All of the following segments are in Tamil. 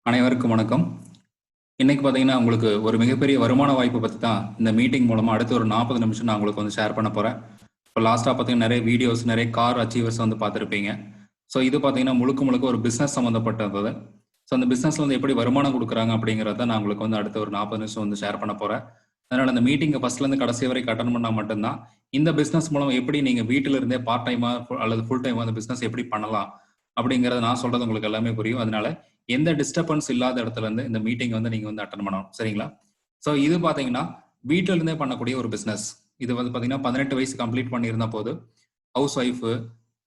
அனைவருக்கும் வணக்கம். இன்னைக்கு பார்த்தீங்கன்னா உங்களுக்கு ஒரு மிகப்பெரிய வருமான வாய்ப்பு பற்றி தான் இந்த மீட்டிங் மூலமாக அடுத்த ஒரு 40 நிமிஷம் நான் உங்களுக்கு வந்து ஷேர் பண்ண போகிறேன். இப்போ லாஸ்ட்டாக பார்த்தீங்கன்னா நிறைய வீடியோஸ், நிறைய கார் அச்சீவர்ஸ் வந்து பார்த்துருப்பீங்க. ஸோ இது பார்த்தீங்கன்னா முழுக்க ஒரு பிஸ்னஸ் சம்மந்தப்பட்டது. ஸோ அந்த பிஸ்னஸில் வந்து எப்படி வருமானம் கொடுக்குறாங்க அப்படிங்கிறத நான் உங்களுக்கு வந்து அடுத்த ஒரு 40 நிமிஷம் வந்து ஷேர் பண்ண போகிறேன். அதனால் அந்த மீட்டிங்கை ஃபர்ஸ்ட்லேருந்து கடைசி வரைக்கும் அட்டன் பண்ணால் மட்டும்தான் இந்த பிஸ்னஸ் மூலம் எப்படி நீங்கள் வீட்டில் இருந்தே பார்ட் டைமாக அல்லது ஃபுல் டைமாக அந்த பிஸ்னஸ் எப்படி பண்ணலாம் அப்படிங்கிறத நான் சொல்கிறது உங்களுக்கு எல்லாமே புரியும். அதனால எந்த டிஸ்டர்பன்ஸ் இல்லாத இடத்துல இருந்து இந்த மீட்டிங் வந்து நீங்க வந்து அட்டன் பண்ணணும். சரிங்களா? ஸோ இது பாத்தீங்கன்னா வீட்டில இருந்தே பண்ணக்கூடிய ஒரு பிசினஸ். இது வந்து பாத்தீங்கன்னா 18 வயசு கம்ப்ளீட் பண்ணியிருந்தா போது ஹவுஸ் ஒய்ஃபு,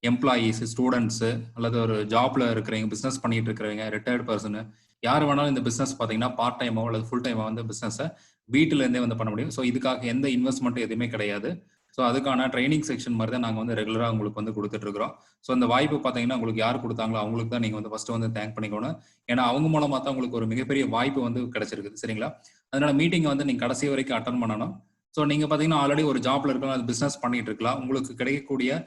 எம்ப்ளாயீஸ், ஸ்டூடெண்ட்ஸ் அல்லது ஒரு ஜாப்ல இருக்கிறவங்க, பிசினஸ் பண்ணிட்டு இருக்கிறவங்க, ரிட்டையர்ட் பர்சன் யார் வேணாலும் இந்த பிசினஸ் பாத்தீங்கன்னா பார்ட் டைமோ அல்லது ஃபுல் டைமோ வந்து பிசினஸை வீட்டில இருந்தே வந்து பண்ண முடியும். ஸோ இதுக்காக எந்த இன்வெஸ்ட்மெண்ட் எதுவுமே கிடையாது. ஸோ அதுக்கான ட்ரைனிங் செக்ஷன் மாதிரி தான் நாங்கள் வந்து ரெகுலராக உங்களுக்கு வந்து கொடுத்துட்டு இருக்கிறோம். ஸோ அந்த வாய்ப்பு பார்த்தீங்கன்னா உங்களுக்கு யார் கொடுத்தாங்களோ அவங்களுக்கு தான் நீங்கள் வந்து ஃபர்ஸ்ட் வந்து தேங்க் பண்ணிக்கணும். ஏன்னா அவங்க மூலமாக தான் உங்களுக்கு ஒரு மிகப்பெரிய வாய்ப்பு வந்து கிடைச்சிருக்குது. சரிங்களா? அதனால மீட்டிங்கை வந்து நீங்கள் கடைசி வரைக்கும் அட்டன் பண்ணணும். ஸோ நீங்கள் பார்த்தீங்கன்னா ஆல்ரெடி ஒரு ஜாப்ல இருக்கலாம், அது பிஸ்னஸ் பண்ணிட்டு இருக்கலாம். உங்களுக்கு கிடைக்கக்கூடிய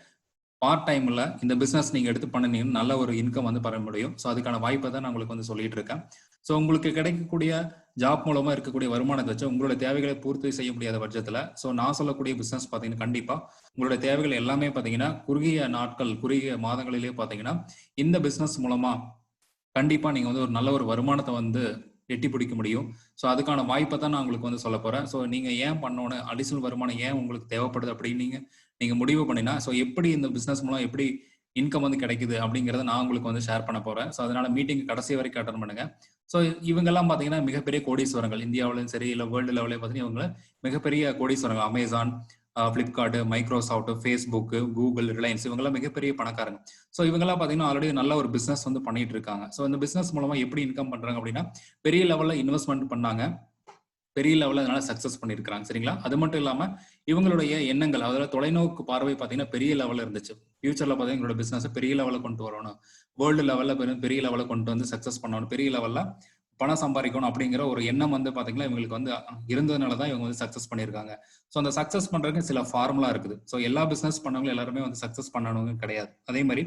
பார்ட் டைம்ல இந்த பிசினஸ் நீங்க எடுத்து பண்ணினீங்கன்னா நல்ல ஒரு இன்கம் வந்து பெற முடியும். ஸோ அதுக்கான வாய்ப்பை தான் நான் உங்களுக்கு வந்து சொல்லிட்டு இருக்கேன். ஸோ உங்களுக்கு கிடைக்கக்கூடிய ஜாப் மூலமா இருக்கக்கூடிய வருமானத்தை வச்சு உங்களோட தேவைகளை பூர்த்தி செய்ய முடியாத பட்சத்துல ஸோ நான் சொல்லக்கூடிய பிசினஸ் பார்த்தீங்கன்னா கண்டிப்பா உங்களோட தேவைகள் எல்லாமே பார்த்தீங்கன்னா குறுகிய நாட்கள், குறுகிய மாதங்களிலேயே பார்த்தீங்கன்னா இந்த பிசினஸ் மூலமா கண்டிப்பா நீங்க வந்து ஒரு நல்ல ஒரு வருமானத்தை வந்து எட்டி பிடிக்க முடியும். ஸோ அதுக்கான வாய்ப்பை தான் நான் உங்களுக்கு வந்து சொல்ல போறேன். ஸோ நீங்க ஏன் பண்ணணும், அடிஷனல் வருமானம் ஏன் உங்களுக்கு தேவைப்படுது அப்படின்னு நீங்க முடிவு பண்ணினா ஸோ எப்படி இந்த பிசினஸ் மூலம் எப்படி இன்கம் வந்து கிடைக்குது அப்படிங்கிறத நான் உங்களுக்கு வந்து ஷேர் பண்ண போறேன். ஸோ அதனால மீட்டிங் கடைசி வரைக்கும் அட்டன் பண்ணுங்க. ஸோ இவங்கெல்லாம் பார்த்தீங்கன்னா மிகப்பெரிய கோடீஸ்வரங்கள், இந்தியாவிலும் சரி இல்லை வேர்ல்டு லெவலே பார்த்தீங்கன்னா இவங்க மிகப்பெரிய கோடீஸ்வரங்கள். Amazon, Flipkart, Microsoft, Facebook, Google, Reliance இவங்கெல்லாம் மிகப்பெரிய பணக்காரங்க. ஸோ இவங்கெல்லாம் பார்த்தீங்கன்னா ஆல்ரெடி நல்ல ஒரு பிஸ்னஸ் வந்து பண்ணிட்டு இருக்காங்க. ஸோ இந்த பிஸ்னஸ் மூலமா எப்படி இன்கம் பண்றாங்க அப்படின்னா பெரிய லெவலில் இன்வெஸ்ட்மெண்ட் பண்ணாங்க, பெரிய லெவலில் அதனால சக்சஸ் பண்ணியிருக்காங்க. சரிங்களா? அது மட்டும் இல்லாம இவங்களுடைய எண்ணங்கள், அதாவது தொலைநோக்கு பார்வை பார்த்தீங்கன்னா பெரிய லெவலில் இருந்துச்சு. ஃபியூச்சர்ல பார்த்தீங்கன்னா எங்களோட பிசினஸ் பெரிய லெவலில் கொண்டு வரணும், வேர்ல்டு லெவலில் பெரிய லெவலில் கொண்டு வந்து சக்சஸ் பண்ணணும், பெரிய லெவலில் பணம் சம்பாதிக்கணும் அப்படிங்கிற ஒரு எண்ணம் வந்து பாத்தீங்கன்னா இவங்களுக்கு வந்து இருந்ததுனால தான் இவங்க வந்து சக்சஸ் பண்ணியிருக்காங்க. ஸோ அந்த சக்சஸ் பண்றதுக்கு சில ஃபார்முலா இருக்குது. ஸோ எல்லா பிசினஸ் பண்ணவங்களும் எல்லாருமே வந்து சக்சஸ் பண்ணணும் கிடையாது. அதே மாதிரி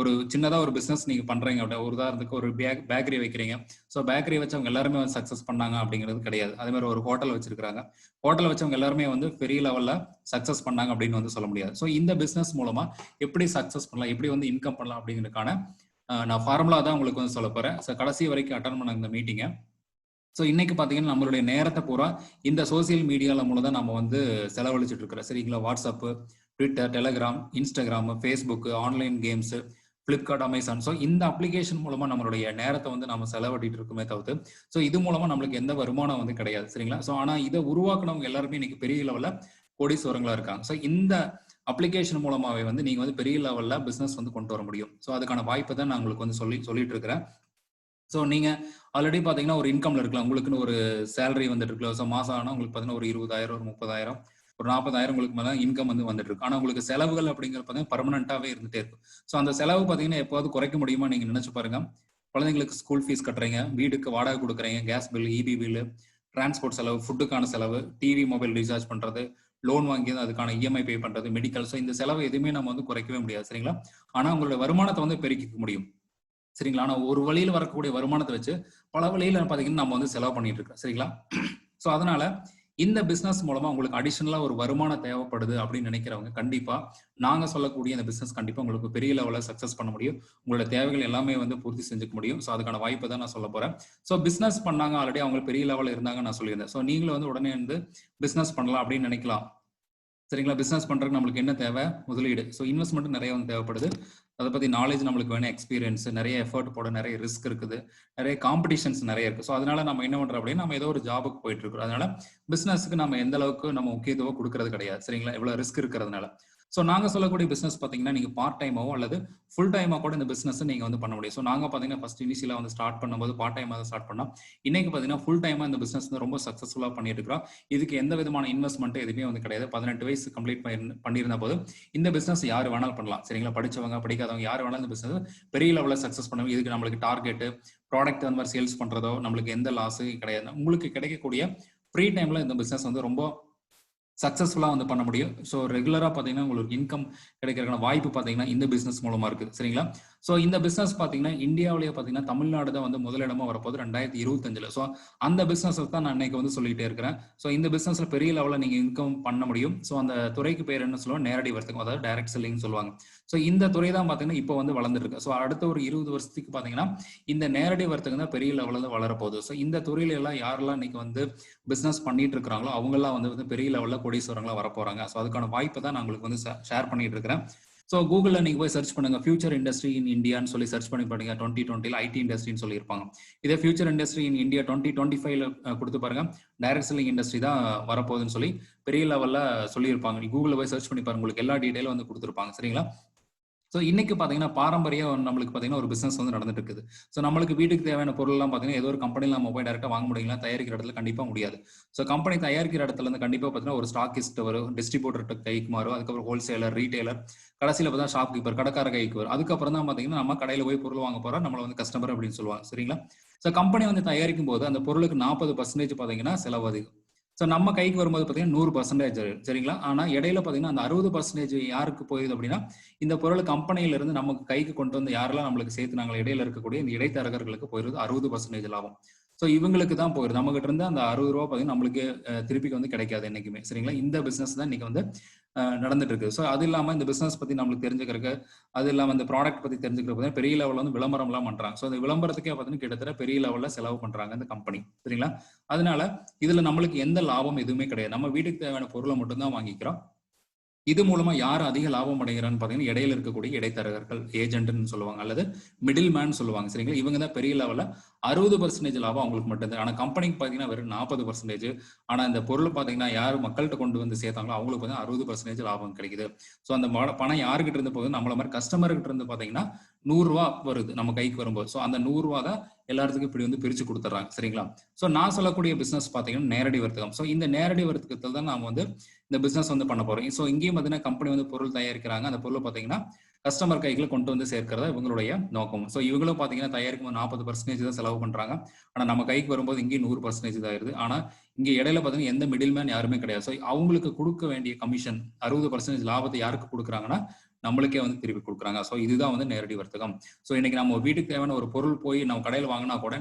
ஒரு சின்னதா ஒரு பிசினஸ் நீங்க பண்றீங்க அப்படின்னா, ஒரு உதாரணத்துக்கு ஒரு பேக்கரி வைக்கிறீங்க. ஸோ பேக்கரி வச்சவங்க எல்லாருமே வந்து சக்சஸ் பண்ணாங்க அப்படிங்கிறது கிடையாது. அதே மாதிரி ஒரு ஹோட்டல் வச்சிருக்காங்க, ஹோட்டல் வச்சவங்க எல்லாருமே வந்து பெரிய லெவல்ல சக்சஸ் பண்ணாங்க அப்படின்னு வந்து சொல்ல முடியாது. ஸோ இந்த பிசினஸ் மூலமா எப்படி சக்சஸ் பண்ணலாம், எப்படி வந்து இன்கம் பண்ணலாம் அப்படிங்கிறதுக்கான நான் ஃபார்முலா தான் உங்களுக்கு வந்து சொல்ல போறேன். ஸோ கடைசி வரைக்கும் அட்டன் பண்ண இந்த மீட்டிங்கை. ஸோ இன்னைக்கு பார்த்தீங்கன்னா நம்மளுடைய நேரத்தை பூரா இந்த சோசியல் மீடியால மூலம் தான் நம்ம வந்து செலவழிச்சிட்டு இருக்கிறோம். சரிங்களா? WhatsApp, Twitter, Telegram, Instagram, Facebook, online games, Flipkart, Amazon. So இந்த அப்ளிகேஷன் மூலமா நம்மளுடைய நேரத்தை வந்து நம்ம செலவிட்டு இருக்குமே தவிர்த்து ஸோ இது மூலமா நம்மளுக்கு எந்த வருமானம் வந்து கிடையாது. சரிங்களா? ஸோ ஆனா இதை உருவாக்குனவங்க எல்லாருமே இன்னைக்கு பெரிய லெவல்ல கோடீஸ்வரங்களா இருக்காங்க. ஸோ இந்த அப்ளிகேஷன் மூலமாவே வந்து நீங்க வந்து பெரிய லெவல்ல பிசினஸ் வந்து கொண்டு வர முடியும். ஸோ அதுக்கான வாய்ப்பை தான் நான் உங்களுக்கு வந்து சொல்லிட்டு இருக்கிறேன். ஸோ நீங்க ஆல்ரெடி பாத்தீங்கன்னா ஒரு இன்கம்ல இருக்கலாம், உங்களுக்குன்னு ஒரு சேலரி வந்துட்டு இருக்கலாம். ஸோ மாசம் ஆனா உங்களுக்கு பாத்தீங்கன்னா ஒரு 20,000, ஒரு 30,000, ஒரு 40,000 உங்களுக்கு மேல இன்கம் வந்து வந்துட்டு இருக்கு. ஆனா உங்களுக்கு செலவுகள் அப்படிங்கிறது பாத்தீங்கன்னா பர்மனண்டாவே இருந்துட்டே இருக்கும். ஸோ அந்த செலவு பாத்தீங்கன்னா எப்போது குறைக்க முடியுமா நீங்க நினைச்சு பாருங்க. குழந்தைங்களுக்கு ஸ்கூல் ஃபீஸ் கட்டுறீங்க, வீடுக்கு வாடகை கொடுக்குறீங்க, gas bill, EB bill, transport செலவு, ஃபுட்டுக்கான செலவு, டிவி மொபைல் ரீசார்ஜ் பண்றது, லோன் வாங்கி அதுக்கான இஎம்ஐ பே பண்றது, மெடிக்கல். ஸோ இந்த செலவு எதுவுமே நம்ம வந்து குறைக்கவே முடியாது. சரிங்களா? ஆனா உங்களோட வருமானத்தை வந்து பெருக்கிக்க முடியும். சரிங்களா? ஆனா ஒரு வழியில வரக்கூடிய வருமானத்தை வச்சு பல வழியில பாத்தீங்கன்னா நம்ம வந்து செலவு பண்ணிட்டு இருக்கோம். சரிங்களா? ஸோ அதனால இந்த பிசினஸ் மூலமா உங்களுக்கு அடிஷனலா ஒரு வருமானம் தேவைப்படுது அப்படின்னு நினைக்கிறவங்க கண்டிப்பா நாங்க சொல்லக்கூடிய இந்த பிசினஸ் கண்டிப்பா உங்களுக்கு பெரிய லெவல்ல சக்சஸ் பண்ண முடியும். உங்களோட தேவைகள் எல்லாமே வந்து பூர்த்தி செஞ்சுக்க முடியும். ஸோ அதுக்கான வாய்ப்பை தான் நான் சொல்ல போறேன். ஸோ பிசினஸ் பண்ணாங்க, ஆல்ரெடி அவங்க பெரிய லெவலில் இருந்தாங்க நான் சொல்லியிருந்தேன். ஸோ நீங்களும் வந்து உடனே வந்து பிசினஸ் பண்ணலாம் அப்படின்னு நினைக்கலாம். சரிங்களா? பிசினஸ் பண்றதுக்கு நம்மளுக்கு என்ன தேவை? முதலீடு. ஸோ இன்வெஸ்ட்மெண்ட் நிறைய வந்து தேவைப்படுது. அதை பத்தி நாலேஜ் நம்மளுக்கு வேணும், எக்ஸ்பீரியன்ஸ், நிறைய எஃபர்ட் போட, நிறைய ரிஸ்க் இருக்குது, நிறைய காம்படிஷன்ஸ் நிறைய இருக்கு. ஸோ அதனால நம்ம என்ன பண்றோம் அப்படின்னா நம்ம ஏதோ ஒரு ஜாபுக்கு போயிட்டு இருக்கோம். அதனால பிசினஸ்க்கு நம்ம எந்த அளவுக்கு நம்ம முக்கியத்துவம் கொடுக்கறது கிடையாது. சரிங்களா? எவ்வளவு ரிஸ்க் இருக்கிறதுனால. ஸோ நாங்க சொல்லக்கூடிய பிசினஸ் பாத்தீங்கன்னா நீங்க பார்ட் டைமாவோ அல்லது ஃபுல் டைமா கூட இந்த பிசினஸ் நீங்க வந்து பண்ண முடியும். ஸோ நாங்க பாத்தீங்கன்னா ஃபர்ஸ்ட் இனிஷியலா வந்து ஸ்டார்ட் பண்ணும்போது பார்ட் டைமா தான் ஸ்டார்ட் பண்ணோம். இன்னைக்கு பாத்தீங்கன்னா ஃபுல் டைமா இந்த பிசினஸ் வந்து ரொம்ப சக்சஸ்ஃபுல்லா பண்ணிட்டு இருக்கிறோம். இதுக்கு எந்த விதமான இன்வெஸ்ட்மெண்ட் எதுவுமே வந்து கிடையாது. 18 வயசு கம்ப்ளீட் பண்ணியிருந்த போது இந்த பிசினஸ் யாரு வேணாலும் பண்ணலாம். சரிங்களா? படிச்சவங்க, படிக்காதவங்க யாரு வேணாலும் இந்த பிசினஸ் பெரிய லெவலில் சக்சஸ் பண்ணுவோம். இதுக்கு நம்மளுக்கு டார்கெட், ப்ராடக்ட் அந்த மாதிரி சேல்ஸ் பண்றதோ நம்மளுக்கு எந்த லாஸும் கிடையாது. உங்களுக்கு கிடைக்கக்கூடிய ஃப்ரீ டைம்ல இந்த பிசினஸ் வந்து ரொம்ப சக்சஸ்ஃபுல்லா வந்து பண்ண முடியும். ஸோ ரெகுலரா பாத்தீங்கன்னா உங்களுக்கு இன்கம் கிடைக்கிறதுக்கான வாய்ப்பு பாத்தீங்கன்னா இந்த பிசினஸ் மூலமா இருக்கு. சரிங்களா? ஸோ இந்த பிசினஸ் பார்த்தீங்கன்னா இந்தியாவிலேயே பார்த்தீங்கன்னா தமிழ்நாடு தான் வந்து முதலிடமா வரப்போகுது 2025. ஸோ அந்த பிசினஸ் தான் நான் இன்னைக்கு வந்து சொல்லிட்டே இருக்கிறேன். ஸோ இந்த பிசினஸ்ல பெரிய லெவலில் நீங்க இன்கம் பண்ண முடியும். ஸோ அந்த துறைக்கு பேர் என்ன சொல்லுவாங்க, நேரடி வர்த்தகம், அதாவது டைரக்ட் செல்லிங் சொல்லுவாங்க. ஸோ இந்த துறை தான் பார்த்தீங்கன்னா இப்போ வந்து வளர்ந்துட்டு இருக்கு. ஸோ அடுத்த ஒரு 20 வருஷத்துக்கு பார்த்தீங்கன்னா இந்த நேரடி வர்த்தகம் தான் பெரிய லெவலில் வளரப்போகுது. ஸோ இந்த துறையில எல்லாம் யாரெல்லாம் இன்னைக்கு வந்து பிசினஸ் பண்ணிட்டு இருக்கிறாங்களோ அவங்கெல்லாம் வந்து பெரிய லெவலில் கோடீஸ்வரங்களா வரப்போறாங்க. ஸோ அதுக்கான வாய்ப்பை தான் நான் உங்களுக்கு வந்து ஷேர் பண்ணிட்டு இருக்கிறேன். ஸோ கூகுளில் நீங்கள் போய் சர்ச் பண்ணுங்க, ஃபியூச்சர் இண்டஸ்ட்ரி இன் இந்தியான்னு சொல்லி சர்ச் பண்ணி பாருங்க. 2020 ஐடி இண்டஸ்ட்ரின்னு சொல்லியிருப்பாங்க. இதே ஃபியூச்சர் இண்டஸ்ட்ரி இன் இந்தியா 2025 கொடுத்து பாருங்க, டைரக்ட் செல்லிங் இண்டஸ்ட்ரி தான் வரப்போகுதுன்னு சொல்லி பெரிய லெவலில் சொல்லியிருப்பாங்க. கூகுளில் போய் சர்ச் பண்ணி பாருங்க, உங்களுக்கு எல்லா டீட்டெயிலும் வந்து கொடுத்துருப்பாங்க. சரிங்களா? ஸோ இன்னைக்கு பார்த்தீங்கன்னா பாரம்பரியம் நம்மளுக்கு பார்த்தீங்கன்னா ஒரு பிசினஸ் வந்து நடந்துட்டு இருக்குது. ஸோ நம்மளுக்கு வீட்டுக்கு தேவையான பொருள்லாம் பார்த்தீங்கன்னா ஏதோ ஒரு கம்பெனியில் நம்ம போய் டேரெக்டாக வாங்க முடியுங்களா, தயாரிக்கிற இடத்துல கண்டிப்பாக முடியாது. ஸோ கம்பெனி தயாரிக்கிற இடத்துல இருந்து கண்டிப்பாக பார்த்தீங்கன்னா ஒரு ஸ்டாக்கிஸ்ட் வரும், டிஸ்ட்ரிபியூட்டர் கைக்கு மாறும், அதுக்கப்புறம் ஹோல்சேலர், ரீட்டைலர், கடைசியில் பார்த்தா ஷாப் கீப்பர், கடைக்கார கைக்கு வரும். அதுக்கப்புறம் தான் பார்த்தீங்கன்னா நம்ம கடையில் போய் பொருள் வாங்க போகிறோம், நம்மளை வந்து கஸ்டமர் அப்படின்னு சொல்லுவாங்க. சரிங்களா? ஸோ கம்பெனி வந்து தயாரிக்கும் போது அந்த பொருளுக்கு 40% பார்த்தீங்கன்னா செலவு அதிகம். ஸோ நம்ம கைக்கு வரும்போது பார்த்தீங்கன்னா 100% சரிங்களா? ஆனால் இடையில பார்த்தீங்கன்னா அந்த 60% யாருக்கு போயிடுது அப்படின்னா, இந்த பொருள் கம்பெனியில இருந்து நமக்கு கைக்கு கொண்டு வந்து யாரெல்லாம் நம்மளுக்கு சேர்த்துனாங்களோ இடையில இருக்கக்கூடிய இந்த இடைத்தரகர்களுக்கு போயிடுது 60% லாபம். ஸோ இவங்களுக்கு தான் போயிடுது. நம்ம கிட்ட இருந்து அந்த 60 ரூபா பார்த்தீங்கன்னா நம்மளுக்கு திருப்பி வந்து கிடைக்காது என்னைக்குமே. சரிங்களா? இந்த பிசினஸ் தான் இன்னைக்கு வந்து நடந்துட்டு இருக்கு. ஸோ அது இல்லாமல் இந்த பிசினஸ் பத்தி நம்மளுக்கு தெரிஞ்சுக்கிறதுக்கு, அது இல்லாமல் இந்த ப்ராடக்ட் பத்தி தெரிஞ்சுக்கிறது பெரிய லெவலில் வந்து விளம்பரம்லாம் பண்றாங்க. ஸோ அந்த விளம்பரத்துக்கே பார்த்தீங்கன்னா கிட்டத்தட்ட பெரிய லெவலில் செலவு பண்றாங்க இந்த கம்பெனி. சரிங்களா? அதனால இதுல நம்மளுக்கு எந்த லாபம் எதுவுமே கிடையாது. நம்ம வீட்டுக்கு தேவையான பொருளை மட்டும்தான் வாங்கிக்கிறோம். இது மூலமா யார் அதிக லாபம் அடைகிறான்னு பார்த்தீங்கன்னா இடையில இருக்கக்கூடிய இடைத்தரகர்கள், ஏஜென்ட்னு சொல்லுவாங்க, அல்லது மிடில் மேன் சொல்லுவாங்க. சரிங்களா? இவங்க தான் பெரிய லெவலில் 60% லாபம் அவங்களுக்கு மட்டும்தான். ஆனால் கம்பெனிக்கு பார்த்தீங்கன்னா வெறும் 40%. ஆனால் இந்த பொருள் பார்த்தீங்கன்னா யார் மக்கள்கிட்ட கொண்டு வந்து சேர்த்தாங்களோ அவங்களுக்கு வந்து 60% லாபம் கிடைக்குது. ஸோ அந்த பணம் யாருக்கிட்ட இருந்து போகுது, நம்மள மாதிரி கஸ்டமர்கிட்ட இருந்து பார்த்தீங்கன்னா 100 ரூபா வருது நம்ம கைக்கு வரும்போது. ஸோ அந்த 100 ரூபா தான் எல்லாத்துக்கும் இப்படி வந்து பிரிச்சு கொடுத்துட்றாங்க. சரிங்களா? ஸோ நான் சொல்லக்கூடிய பிசினஸ் பார்த்தீங்கன்னா நேரடி வர்த்தகம். ஸோ இந்த நேரடி வர்த்தகத்தில் தான் நாம வந்து இந்த பிசினஸ் வந்து பண்ண போறோம். ஸோ இங்கேயும் பார்த்தீங்கன்னா கம்பெனி வந்து பொருள் தயாரிக்கிறாங்க, அந்த பொருளை பார்த்தீங்கன்னா கஸ்டமர் கைகளை கொண்டு வந்து சேர்க்கிறதா இவங்களுடைய நோக்கம். ஸோ இவங்களும் பார்த்தீங்கன்னா தயாரிக்கும் 40% தான் செலவு பண்றாங்க. ஆனால் நம்ம கைக்கு வரும்போது இங்கேயும் 100% தான் ஆயிருது. ஆனால் இங்கே இடையில பார்த்தீங்கன்னா எந்த மிடில் மேன் யாருமே கிடையாது. ஸோ அவங்களுக்கு கொடுக்க வேண்டிய கமிஷன் 60% லாபத்தை யாருக்கு கொடுக்குறாங்கன்னா நம்மளுக்கே வந்து திருப்பி கொடுக்குறாங்க. ஸோ இதுதான் வந்து நேரடி வர்த்தகம். ஸோ இன்னைக்கு நம்ம வீட்டுக்கு தேவையான ஒரு பொருள் போய் நம்ம கடையில் வாங்கினா கூட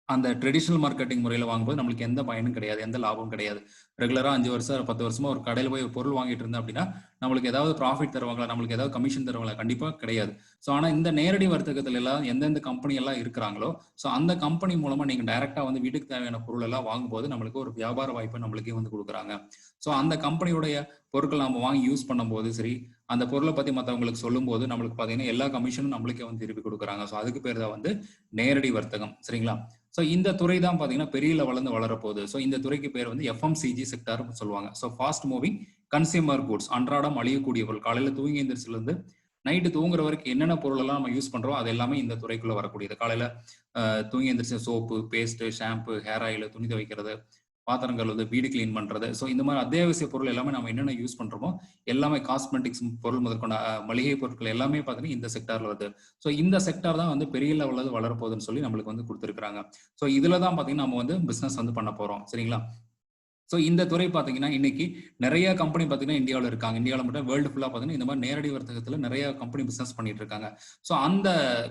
அந்த ட்ரெடிஷனல் மார்க்கெட்டிங் முறையில் வாங்கும்போது நம்மளுக்கு எந்த பயனும் கிடையாது, எந்த லாபமும் கிடையாது. ரெகுலராக 5 வருஷம் 10 வருஷமா ஒரு கடையில் போய் பொருள் வாங்கிட்டு இருந்தேன் அப்படின்னா நம்மளுக்கு ஏதாவது ப்ராஃபிட் தருவாங்களா, நம்மளுக்கு ஏதாவது கமிஷன் தருவாங்களா? கண்டிப்பாக கிடையாது. ஸோ ஆனால் இந்த நேரடி வர்த்தகத்தில் எல்லாம் எந்தெந்த கம்பெனி எல்லாம் இருக்கிறாங்களோ ஸோ அந்த கம்பெனி மூலமா நீங்கள் டைரக்டா வந்து வீட்டுக்கு தேவையான பொருள் எல்லாம் வாங்கும்போது நம்மளுக்கு ஒரு வியாபார வாய்ப்பை நம்மளுக்கே வந்து கொடுக்குறாங்க. ஸோ அந்த கம்பெனியுடைய பொருட்கள் நம்ம வாங்கி யூஸ் பண்ணும்போது சரி, அந்த பொருளை பத்தி மற்றவங்களுக்கு சொல்லும் போது நம்மளுக்கு பார்த்தீங்கன்னா எல்லா கமிஷனும் நம்மளுக்கே வந்து திருப்பி கொடுக்குறாங்க. ஸோ அதுக்கு பேர் தான் வந்து நேரடி வர்த்தகம். சரிங்களா? ஸோ இந்த துறை தான் பார்த்தீங்கன்னா பெரிய லெவலில் வளரப்போகுது. ஸோ இந்த துறைக்கு பேர் வந்து FMCG செக்டார் சொல்லுவாங்க. So fast moving consumer goods, அன்றாடம் அழியக்கூடிய பொருள். காலையில் தூங்கி எந்திரிச்சில இருந்து நைட்டு தூங்குற வரைக்கும் என்னென்ன பொருள் எல்லாம் நம்ம யூஸ் பண்றோம் அது எல்லாமே இந்த துறைக்குள்ள வரக்கூடியது. காலையில தூங்கி எந்திரிச்சு soap, paste, shampoo, hair oil, துணி துவைக்கிறது, பாத்திரம் கழுவுது, வீடு கிளீன் பண்றது. ஸோ இந்த மாதிரி அத்தியாவசிய பொருள் எல்லாமே நம்ம என்னென்ன யூஸ் பண்றோமோ எல்லாமே காஸ்மெட்டிக்ஸ் பொருள் முதற்கொண்ட மளிகை பொருட்கள் எல்லாமே பார்த்தீங்கன்னா இந்த செக்டார்ல வருது. ஸோ இந்த செக்டார் தான் வந்து பெரிய லெவலில் வளரப்போகுதுன்னு சொல்லி நம்மளுக்கு வந்து கொடுத்துருக்காங்க. ஸோ இதுல தான் பார்த்தீங்கன்னா நம்ம வந்து பிசினஸ் வந்து பண்ண போறோம். சரிங்களா? ஸோ இந்த துறை பார்த்தீங்கன்னா இன்னைக்கு நிறைய கம்பெனி பார்த்தீங்கன்னா இந்தியாவில் இருக்காங்க. இந்தியாவில் மட்டும் வேர்ல்டு ஃபுல்லாக பார்த்தீங்கன்னா இந்த மாதிரி நேரடி வர்த்தகத்தில் நிறைய கம்பெனி பிசினஸ் பண்ணிட்டு இருக்காங்க. ஸோ அந்த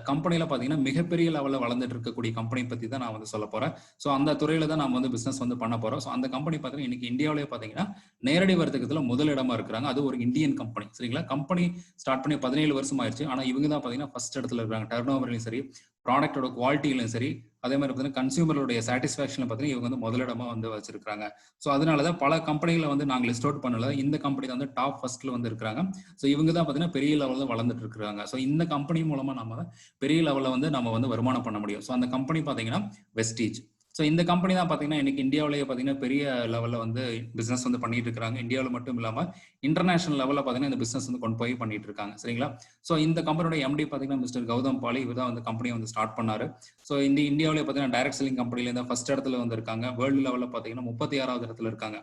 கம்பெனியில் பார்த்தீங்கன்னா மிகப்பெரிய லெவலில் வளர்ந்துட்டு இருக்கக்கூடிய கம்பெனி பற்றி தான் நான் வந்து சொல்ல போறேன். ஸோ அந்த துறையில தான் நம்ம வந்து பிசினஸ் வந்து பண்ண போறோம். ஸோ அந்த கம்பெனி பார்த்தீங்கன்னா இன்னைக்கு இந்தியாவிலே பார்த்தீங்கன்னா நேரடி வர்த்தகத்தில் முதலிடமா இருக்கிறாங்க. அது ஒரு இந்தியன் கம்பெனி. சரிங்களா? கம்பெனி ஸ்டார்ட் பண்ணி 17 வருஷம் ஆயிடுச்சு. ஆனால் இவங்க தான் பார்த்தீங்கன்னா ஃபர்ஸ்ட் இடத்துல இருக்காங்க. டர்ன் ஓவர்லையும் சரி, ப்ராடக்டோட குவாலிட்டியிலும் சரி, அதே மாதிரி பார்த்தீங்கன்னா கன்சியூமருடைய சாட்டிஸ்ஃபேக்ஷன்ல பார்த்தீங்கன்னா இவங்க வந்து முதலிடமா வந்து வச்சிருக்காங்க. ஸோ அதனாலதான் பல கம்பெனிகளை வந்து நாங்கள் லிஸ்ட் அவுட் பண்ணல, இந்த கம்பெனி தான் வந்து டாப் ஃபர்ஸ்ட்ல வந்து இருக்கிறாங்க. ஸோ இவங்க தான் பார்த்தீங்கன்னா பெரிய லெவலில் வளர்ந்துட்டு இருக்காங்க. ஸோ இந்த கம்பெனி மூலமா நம்ம பெரிய லெவலில் வந்து நம்ம வந்து வருமானம் பண்ண முடியும். ஸோ அந்த கம்பெனி பார்த்தீங்கன்னா வெஸ்டீஜ். ஸோ இந்த கம்பெனி தான் பார்த்தீங்கன்னா இன்னைக்கு இந்தியாவிலேயே பார்த்தீங்கன்னா பெரிய லெவலில் வந்து பிசினஸ் வந்து பண்ணிட்டு இருக்காங்க. இந்தியாவில் மட்டும் இல்லாமல் இன்டர்நேஷனல் லெவலில் பார்த்தீங்கன்னா இந்த பிசினஸ் வந்து கொண்டு போய் பண்ணிட்டு இருக்காங்க. சரிங்களா? ஸோ இந்த கம்பெனியோட MD பார்த்தீங்கன்னா மிஸ்டர் கௌதம் பாலி, இவர் தான் வந்து கம்பெனியை வந்து ஸ்டார்ட் பண்ணாரு. ஸோ இந்த இந்தியாவிலே பார்த்தீங்கன்னா டைரக்ட் செல்லிங் கம்பெனிலேருந்து ஃபர்ஸ்ட் இடத்துல வந்து இருக்காங்க. வேர்ல்டு லெவலில் பார்த்தீங்கன்னா 36வது இடத்துல இருக்காங்க.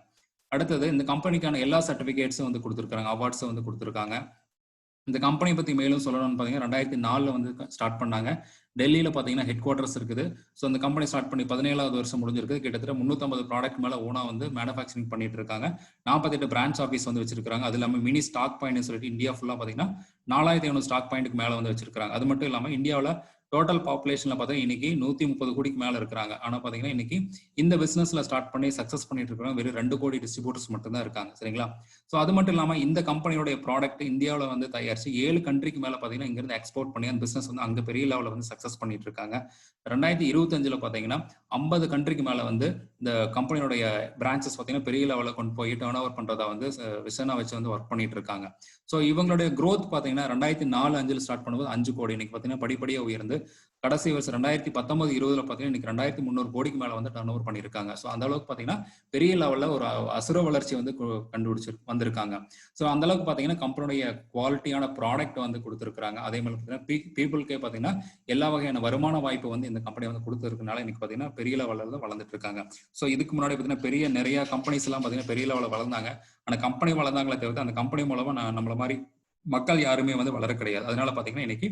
அடுத்தது இந்த கம்பெனிக்கான எல்லா சர்டிஃபிகேட்ஸும் வந்து கொடுத்துருக்காங்க, அவார்ட்ஸும் வந்து கொடுத்துருக்காங்க. இந்த கம்பெனி பற்றி மேலும் சொல்லணும்னு பார்த்தீங்கன்னா 2004 வந்து ஸ்டார்ட் பண்ணாங்க. டெல்லியில் பார்த்தீங்கன்னா ஹெட் குவார்ட்டர்ஸ் இருக்குது. ஸோ அந்த கம்பெனி ஸ்டார்ட் பண்ணி 17வது வருஷம் முடிஞ்சிருக்கு. கிட்டத்தட்ட 350 ப்ராடக்ட் மேலே ஓனா வந்து மேனுஃபேக்சரிங் பண்ணிட்டு இருக்காங்க. 48 பிரான்ச் ஆஃபீஸ் வந்து வச்சிருக்காங்க. அது இல்லாமல் மினி ஸ்டாக் பாயிண்ட் சொல்லிட்டு இந்தியா ஃபுல்லாக பார்த்தீங்கன்னா 4500 ஸ்டாக் பாயிண்ட்டுக்கு மேலே வந்து வச்சிருக்காங்க. அது மட்டும் இல்லாமல் இந்தியாவில் டோட்டல் பாப்புலேஷன்ல பார்த்தீங்கன்னா இன்னைக்கு 130 கோடிக்கு மேல இருக்கிறாங்க. ஆனா பாத்தீங்கன்னா இன்னைக்கு இந்த பிசினஸ்ல ஸ்டார்ட் பண்ணி சக்சஸ் பண்ணிட்டு இருக்கிறவங்க வெறும் 2 கோடி டிஸ்ட்ரிபியூட்டர்ஸ் மட்டும் தான் இருக்காங்க. சரிங்களா? ஸோ அது மட்டும் இல்லாம இந்த கம்பெனியோட ப்ராடக்ட் இந்தியாவில் வந்து தயாரிச்சு 7 கண்ட்ரிக்கு மேல பாத்தீங்கன்னா இங்க இருந்து எக்ஸ்போர்ட் பண்ணி அந்த பிசினஸ் வந்து அங்க பெரிய லெவலில் வந்து சக்சஸ் பண்ணிட்டு இருக்காங்க. 2025 பாத்தீங்கன்னா 50 கண்ட்ரிக்கு மேல வந்து இந்த கம்பெனியோடைய பிரான்ச்சஸ் பாத்தீங்கன்னா பெரிய லெவலில் கொண்டு போய் டர்ன் ஓவர் பண்றதா வந்து விஷனா வச்சு வந்து ஒர்க் பண்ணிட்டு இருக்காங்க. ஸோ இவங்களுடைய growth பாத்தீங்கன்னா 2004-5 ஸ்டார்ட் பண்ணும்போது 5 கோடி, இன்னைக்கு பாத்தீங்கன்னா படிப்படியா உயர்ந்து கடைசி வருஷம் 2019-20 பாத்தீங்கன்னா இன்னைக்கு 2300 கோடிக்கு மேல வந்து டர்ன் ஓவர் பண்ணிருக்காங்க. ஸோ அந்த அளவுக்கு பாத்தீங்கன்னா பெரிய லெவல்ல ஒரு அசுர வளர்ச்சி வந்து கண்டுபிடிச்சு வந்திருக்காங்க. ஸோ அந்த அளவுக்கு பாத்தீங்கன்னா கம்பெனியுடைய குவாலிட்டியான ப்ராடக்ட் வந்து கொடுத்துருக்காங்க. அதே மாதிரி பாத்தீங்கன்னா பீப்புளுக்கே பாத்தீங்கன்னா எல்லா வகையான வருமான வாய்ப்பு வந்து இந்த கம்பெனி வந்து கொடுத்துருக்கனால இன்னைக்கு பாத்தீங்கன்னா பெரிய லெவலில் வளர்ந்துட்டு இருக்காங்க. ஸோ இதுக்கு முன்னாடி பாத்தீங்கன்னா நிறைய கம்பெனிஸ் எல்லாம் பாத்தீங்கன்னா பெரிய லெவலில் வளர்ந்தாங்க. ஆனா கம்பெனி வளர்ந்தாங்களே தவிர்த்து அந்த கம்பெனி மூலமா நம்மள மாதிரி மக்கள் யாருமே வந்து வளர கிடையாது. அதனால பாத்தீங்கன்னா இன்னைக்கு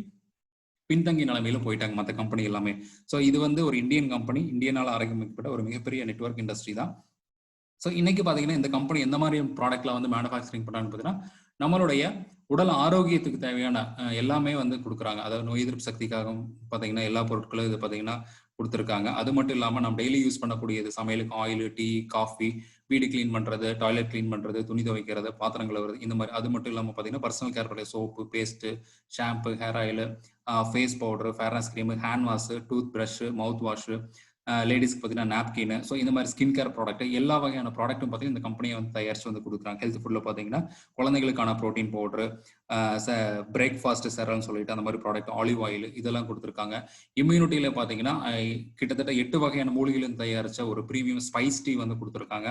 பின்தங்கி நிலைமையில போயிட்டாங்க மற்ற கம்பெனி எல்லாமே. ஸோ இது வந்து ஒரு இந்தியன் கம்பெனி, இந்தியனால ஆரம்பிக்கப்பட்ட ஒரு மிகப்பெரிய நெட்வொர்க் இண்டஸ்ட்ரி தான். ஸோ இன்னைக்கு பாத்தீங்கன்னா இந்த கம்பெனி எந்த மாதிரி ப்ராடக்ட்ல வந்து மேனுஃபேக்சரிங் பண்றாங்கன்னு பாத்தீங்கன்னா நம்மளுடைய உடல் ஆரோக்கியத்துக்கு தேவையான எல்லாமே வந்து கொடுக்குறாங்க. அதாவது நோய் எதிர்ப்பு சக்திக்காகவும் பாத்தீங்கன்னா எல்லா பொருட்களும் இது பாத்தீங்கன்னா கொடுத்துருக்காங்க. அது மட்டும் இல்லாம நம்ம டெய்லி யூஸ் பண்ணக்கூடியது சமையலுக்கு ஆயில், டீ, காஃபி, வீடு கிளீன் பண்றது, டாய்லெட் கிளீன் பண்றது, துணி துவைக்கிறது, பாத்திரங்கள் வருது, இந்த மாதிரி. அது மட்டும் இல்லாம பாத்தீங்கன்னா personal care soap, paste, shampoo, hair oil, face powder, fairness cream, hand wash, toothbrush, mouthwash, லேடிஸ்க்கு பார்த்தீங்கன்னா நாப்கின். ஸோ இந்த மாதிரி ஸ்கின் கேர் ப்ராடக்ட் எல்லா வகையான ப்ராடக்ட்டும் பார்த்தீங்கன்னா இந்த கம்பெனியை வந்து தயாரிச்சு வந்து கொடுக்குறாங்க. ஹெல்த் ஃபுட்டில் பார்த்தீங்கன்னா குழந்தைகளுக்கான ப்ரோட்டீன் பவுடர், பிரேக்ஃபாஸ்ட் செரல்னு சொல்லிட்டு அந்த மாதிரி ப்ராடக்ட், ஆலிவ் ஆயில் இதெல்லாம் கொடுத்துருக்காங்க. இம்யூனிட்டியில பார்த்தீங்கன்னா கிட்டத்தட்ட 8 வகையான மூலிகைகளும் தயாரிச்ச ஒரு ப்ரீமியம் ஸ்பைஸ் டீ வந்து கொடுத்துருக்காங்க.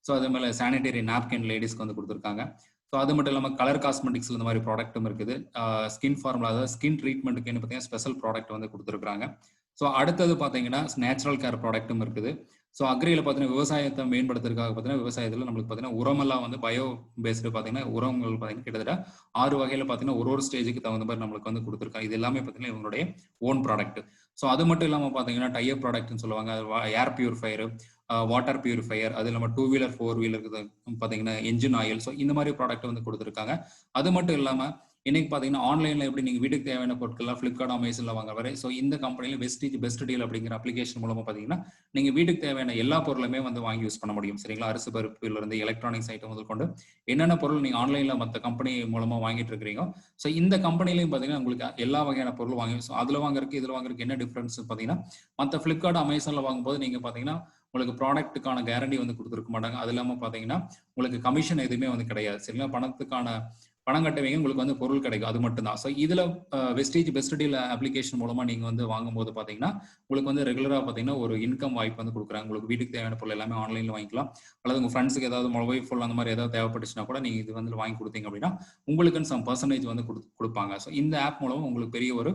ஸோ அதே மாதிரி சானிடரி நாப்கின் லேடிஸ்க்கு வந்து கொடுத்துருக்காங்க. ஸோ அது மட்டும் இல்லாமல் கலர் காஸ்மெட்டிக்ஸ்ல இந்த மாதிரி ப்ராடக்ட்டும் இருக்குது. ஸ்கின் ஃபார்முலா, அதாவது ஸ்கின் ட்ரீட்மெண்ட்டுக்கு பார்த்தீங்கன்னா ஸ்பெஷல் ப்ராடக்ட் வந்து கொடுத்துருக்காங்க. ஸோ அடுத்தது பார்த்தீங்கன்னா நேச்சுரல் கேர் ப்ராடக்ட்டும் இருக்குது. ஸோ அக்ரியில் பார்த்தீங்கன்னா விவசாயத்தை மேம்படுத்துறதுக்காக பார்த்தீங்கன்னா விவசாயத்தில் நம்மளுக்கு பார்த்தீங்கன்னா உரமெல்லாம் வந்து பயோ பேஸ்டு பார்த்தீங்கன்னா உரங்கள் பார்த்தீங்கன்னா கிட்டத்தட்ட 6 வகையில் பார்த்தீங்கன்னா ஒரு ஸ்டேஜுக்கு தகுந்த மாதிரி நம்மளுக்கு வந்து கொடுத்துருக்காங்க. இது எல்லாமே பார்த்தீங்கன்னா இவங்களுடைய ஓன் ப்ராடக்ட். ஸோ அது மட்டும் இல்லாமல் பார்த்தீங்கன்னா டையர் ப்ராடக்ட்னு சொல்லுவாங்க. ஏர் பியூரிஃபையர், வாட்டர் பியூரிஃபையர், அது இல்லாமல் 2 வீலர் 4 வீலருக்கு பார்த்தீங்கன்னா என்ஜின் ஆயில். ஸோ இந்த மாதிரி ப்ராடக்ட் வந்து கொடுத்துருக்காங்க. அது மட்டும் இல்லாமல் இன்னைக்கு பார்த்தீங்கன்னா ஆன்லைனில் எப்படி நீங்கள் வீட்டுக்கு தேவையான பொருட்கள்லாம் ஃப்ளிப்கார்ட், அமேசானில் வாங்க வரை. ஸோ இந்த கம்பெனியில் வெஸ்டீஜ் பெஸ்ட் டீல் அப்படிங்கிற அப்ளிகேஷன் மூலமாக பார்த்தீங்கன்னா நீங்கள் வீட்டுக்கு தேவையான எல்லா பொருளுமே வந்து வாங்கி யூஸ் பண்ண முடியும். சரிங்களா? அரிசி பருப்பிலிருந்து எலக்ட்ரானிக்ஸ் ஐட்டம் முதல் கொண்டு என்னென்ன பொருள் நீங்கள் ஆன்லைனில் மற்ற கம்பெனி மூலமாக வாங்கிட்டு இருக்கிறீங்க. ஸோ இந்த கம்பெனிலையும் பார்த்தீங்கன்னா உங்களுக்கு எல்லா வகையான பொருள் வாங்கி. ஸோ அதில் வாங்குறதுக்கு இதில் வாங்குறதுக்கு என்ன டிஃப்ரென்ஸ் பார்த்தீங்கன்னா மற்ற ஃப்ளிப்கார்ட், அமேசானில் வாங்கும்போது நீங்கள் பார்த்தீங்கன்னா உங்களுக்கு ப்ராடக்ட்டுக்கான கேரண்டி வந்து கொடுத்துருக்க மாட்டாங்க. அது இல்லாமல் பார்த்தீங்கன்னா உங்களுக்கு கமிஷன் எதுவுமே வந்து கிடையாது. சரிங்களா? பணம் கட்டுவீங்க, உங்களுக்கு வந்து பொருள் கிடைக்கும், அது மட்டும் தான். ஸோ இதுல வெஸ்டீஜ் பெஸ்ட் டீல் அப்ளிகேஷன் மூலமா நீங்க வந்து வாங்கும்போது பாத்தீங்கன்னா உங்களுக்கு வந்து ரெகுலரா பாத்தீங்கன்னா ஒரு இன்கம் வாய்ப்பு வந்து கொடுக்குறாங்க. உங்களுக்கு வீட்டுக்கு தேவையான பொருள் எல்லாமே ஆன்லைன்ல வாங்கிக்கலாம். அல்லது உங்க ஃப்ரெண்ட்ஸுக்கு ஏதாவது மொபைல் ஃபோன் அந்த மாதிரி ஏதாவது தேவைப்பட்டுச்சுன்னா கூட நீங்க இது வந்து வாங்கி கொடுத்தீங்க அப்படின்னா உங்களுக்குன்னு சம் பர்சன்டேஜ் வந்து கொடுப்பாங்க. ஸோ இந்த ஆப் மூலமா உங்களுக்கு பெரிய ஒரு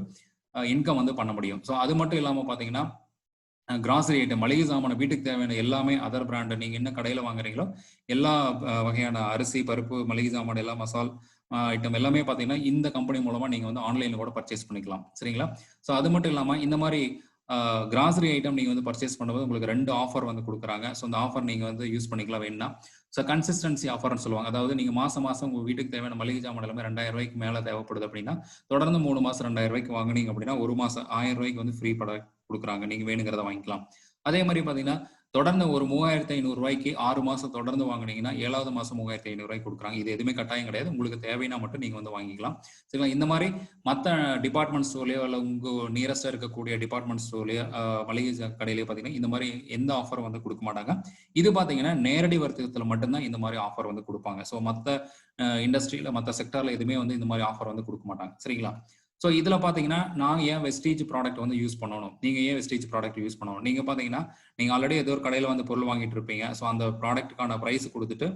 இன்கம் வந்து பண்ண முடியும். ஸோ அது மட்டும் இல்லாம பாத்தீங்கன்னா கிராசரி ஐட்டம், மளிகை சாமான, வீட்டுக்கு தேவையான எல்லாமே அதர் பிராண்ட் நீங்க என்ன கடையில வாங்குறீங்களோ எல்லா வகையான அரிசி, பருப்பு, மளிகை சாமான, எல்லா மசால் ஐட்டம் எல்லாமே பார்த்தீங்கன்னா இந்த கம்பெனி மூலமா நீங்க வந்து ஆன்லைன்ல கூட பர்ச்சேஸ் பண்ணிக்கலாம். சரிங்களா? ஸோ அது மட்டும் இல்லாம இந்த மாதிரி கிராசரி ஐட்டம் நீங்க வந்து பர்ச்சேஸ் பண்ணும்போது உங்களுக்கு 2 ஆஃபர் வந்து கொடுக்குறாங்க. ஸோ அந்த ஆஃபர் நீங்க வந்து யூஸ் பண்ணிக்கலாம் வேணும்னா. ஸோ கன்சிஸ்டன்சி ஆஃபர்னு சொல்லுவாங்க. அதாவது நீங்க மாசம் உங்க வீட்டுக்கு தேவையான மளிகை சாமான் எல்லாமே 2000 ரூபாய்க்கு மேல தேவைப்படுது அப்படின்னா தொடர்ந்து 3 மாசம் 2000 ரூபாய்க்கு வாங்குனீங்க அப்படின்னா ஒரு மாசம் 1000 ரூபாய்க்கு வந்து ஃப்ரீ ப்ராடக்ட் கொடுக்குறாங்க. நீங்க வேணுங்கிறத வாங்கிக்கலாம். அதே மாதிரி பாத்தீங்கன்னா தொடர்ந்து ஒரு 3500 ரூபாய்க்கு 6 மாசம் தொடர்ந்து வாங்குனீங்கன்னா 7வது மாசம் 3500 ரூபாய்க்கு கொடுக்குறாங்க. இது எதுவுமே கட்டாயம் கிடையாது. உங்களுக்கு தேவைன்னா மட்டும் நீங்க வந்து வாங்கிக்கலாம். சரிங்களா? இந்த மாதிரி மற்ற டிபார்ட்மெண்ட் ஸ்டோர்லயோ இல்ல உங்க நியரஸ்டா இருக்கக்கூடிய டிபார்ட்மெண்ட் ஸ்டோர்லயோ மளிகை கடையிலயோ பாத்தீங்கன்னா இந்த மாதிரி எந்த ஆஃபரும் வந்து கொடுக்க மாட்டாங்க. இது பாத்தீங்கன்னா நேரடி வர்த்தகத்துல மட்டும்தான் இந்த மாதிரி ஆஃபர் வந்து கொடுப்பாங்க. ஸோ மற்ற இண்டஸ்ட்ரியில மற்ற செக்டர்ல எதுவுமே வந்து இந்த மாதிரி ஆஃபர் வந்து கொடுக்க மாட்டாங்க. சரிங்களா? ஸோ இதுல பாத்தீங்கன்னா நான் ஏன் வெஸ்டீஜ் ப்ராடக்ட் வந்து யூஸ் பண்ணணும், நீங்க ஏன் வெஸ்டீஜ் ப்ராடக்ட் யூஸ் பண்ணணும்? நீங்க பாத்தீங்கன்னா நீங்க ஆல்ரெடி ஏதோ ஒரு கடையில வந்து பொருள் வாங்கிட்டு இருப்பீங்க. ஸோ அந்த ப்ராடக்ட்டுக்கான பிரைஸ் கொடுத்துட்டு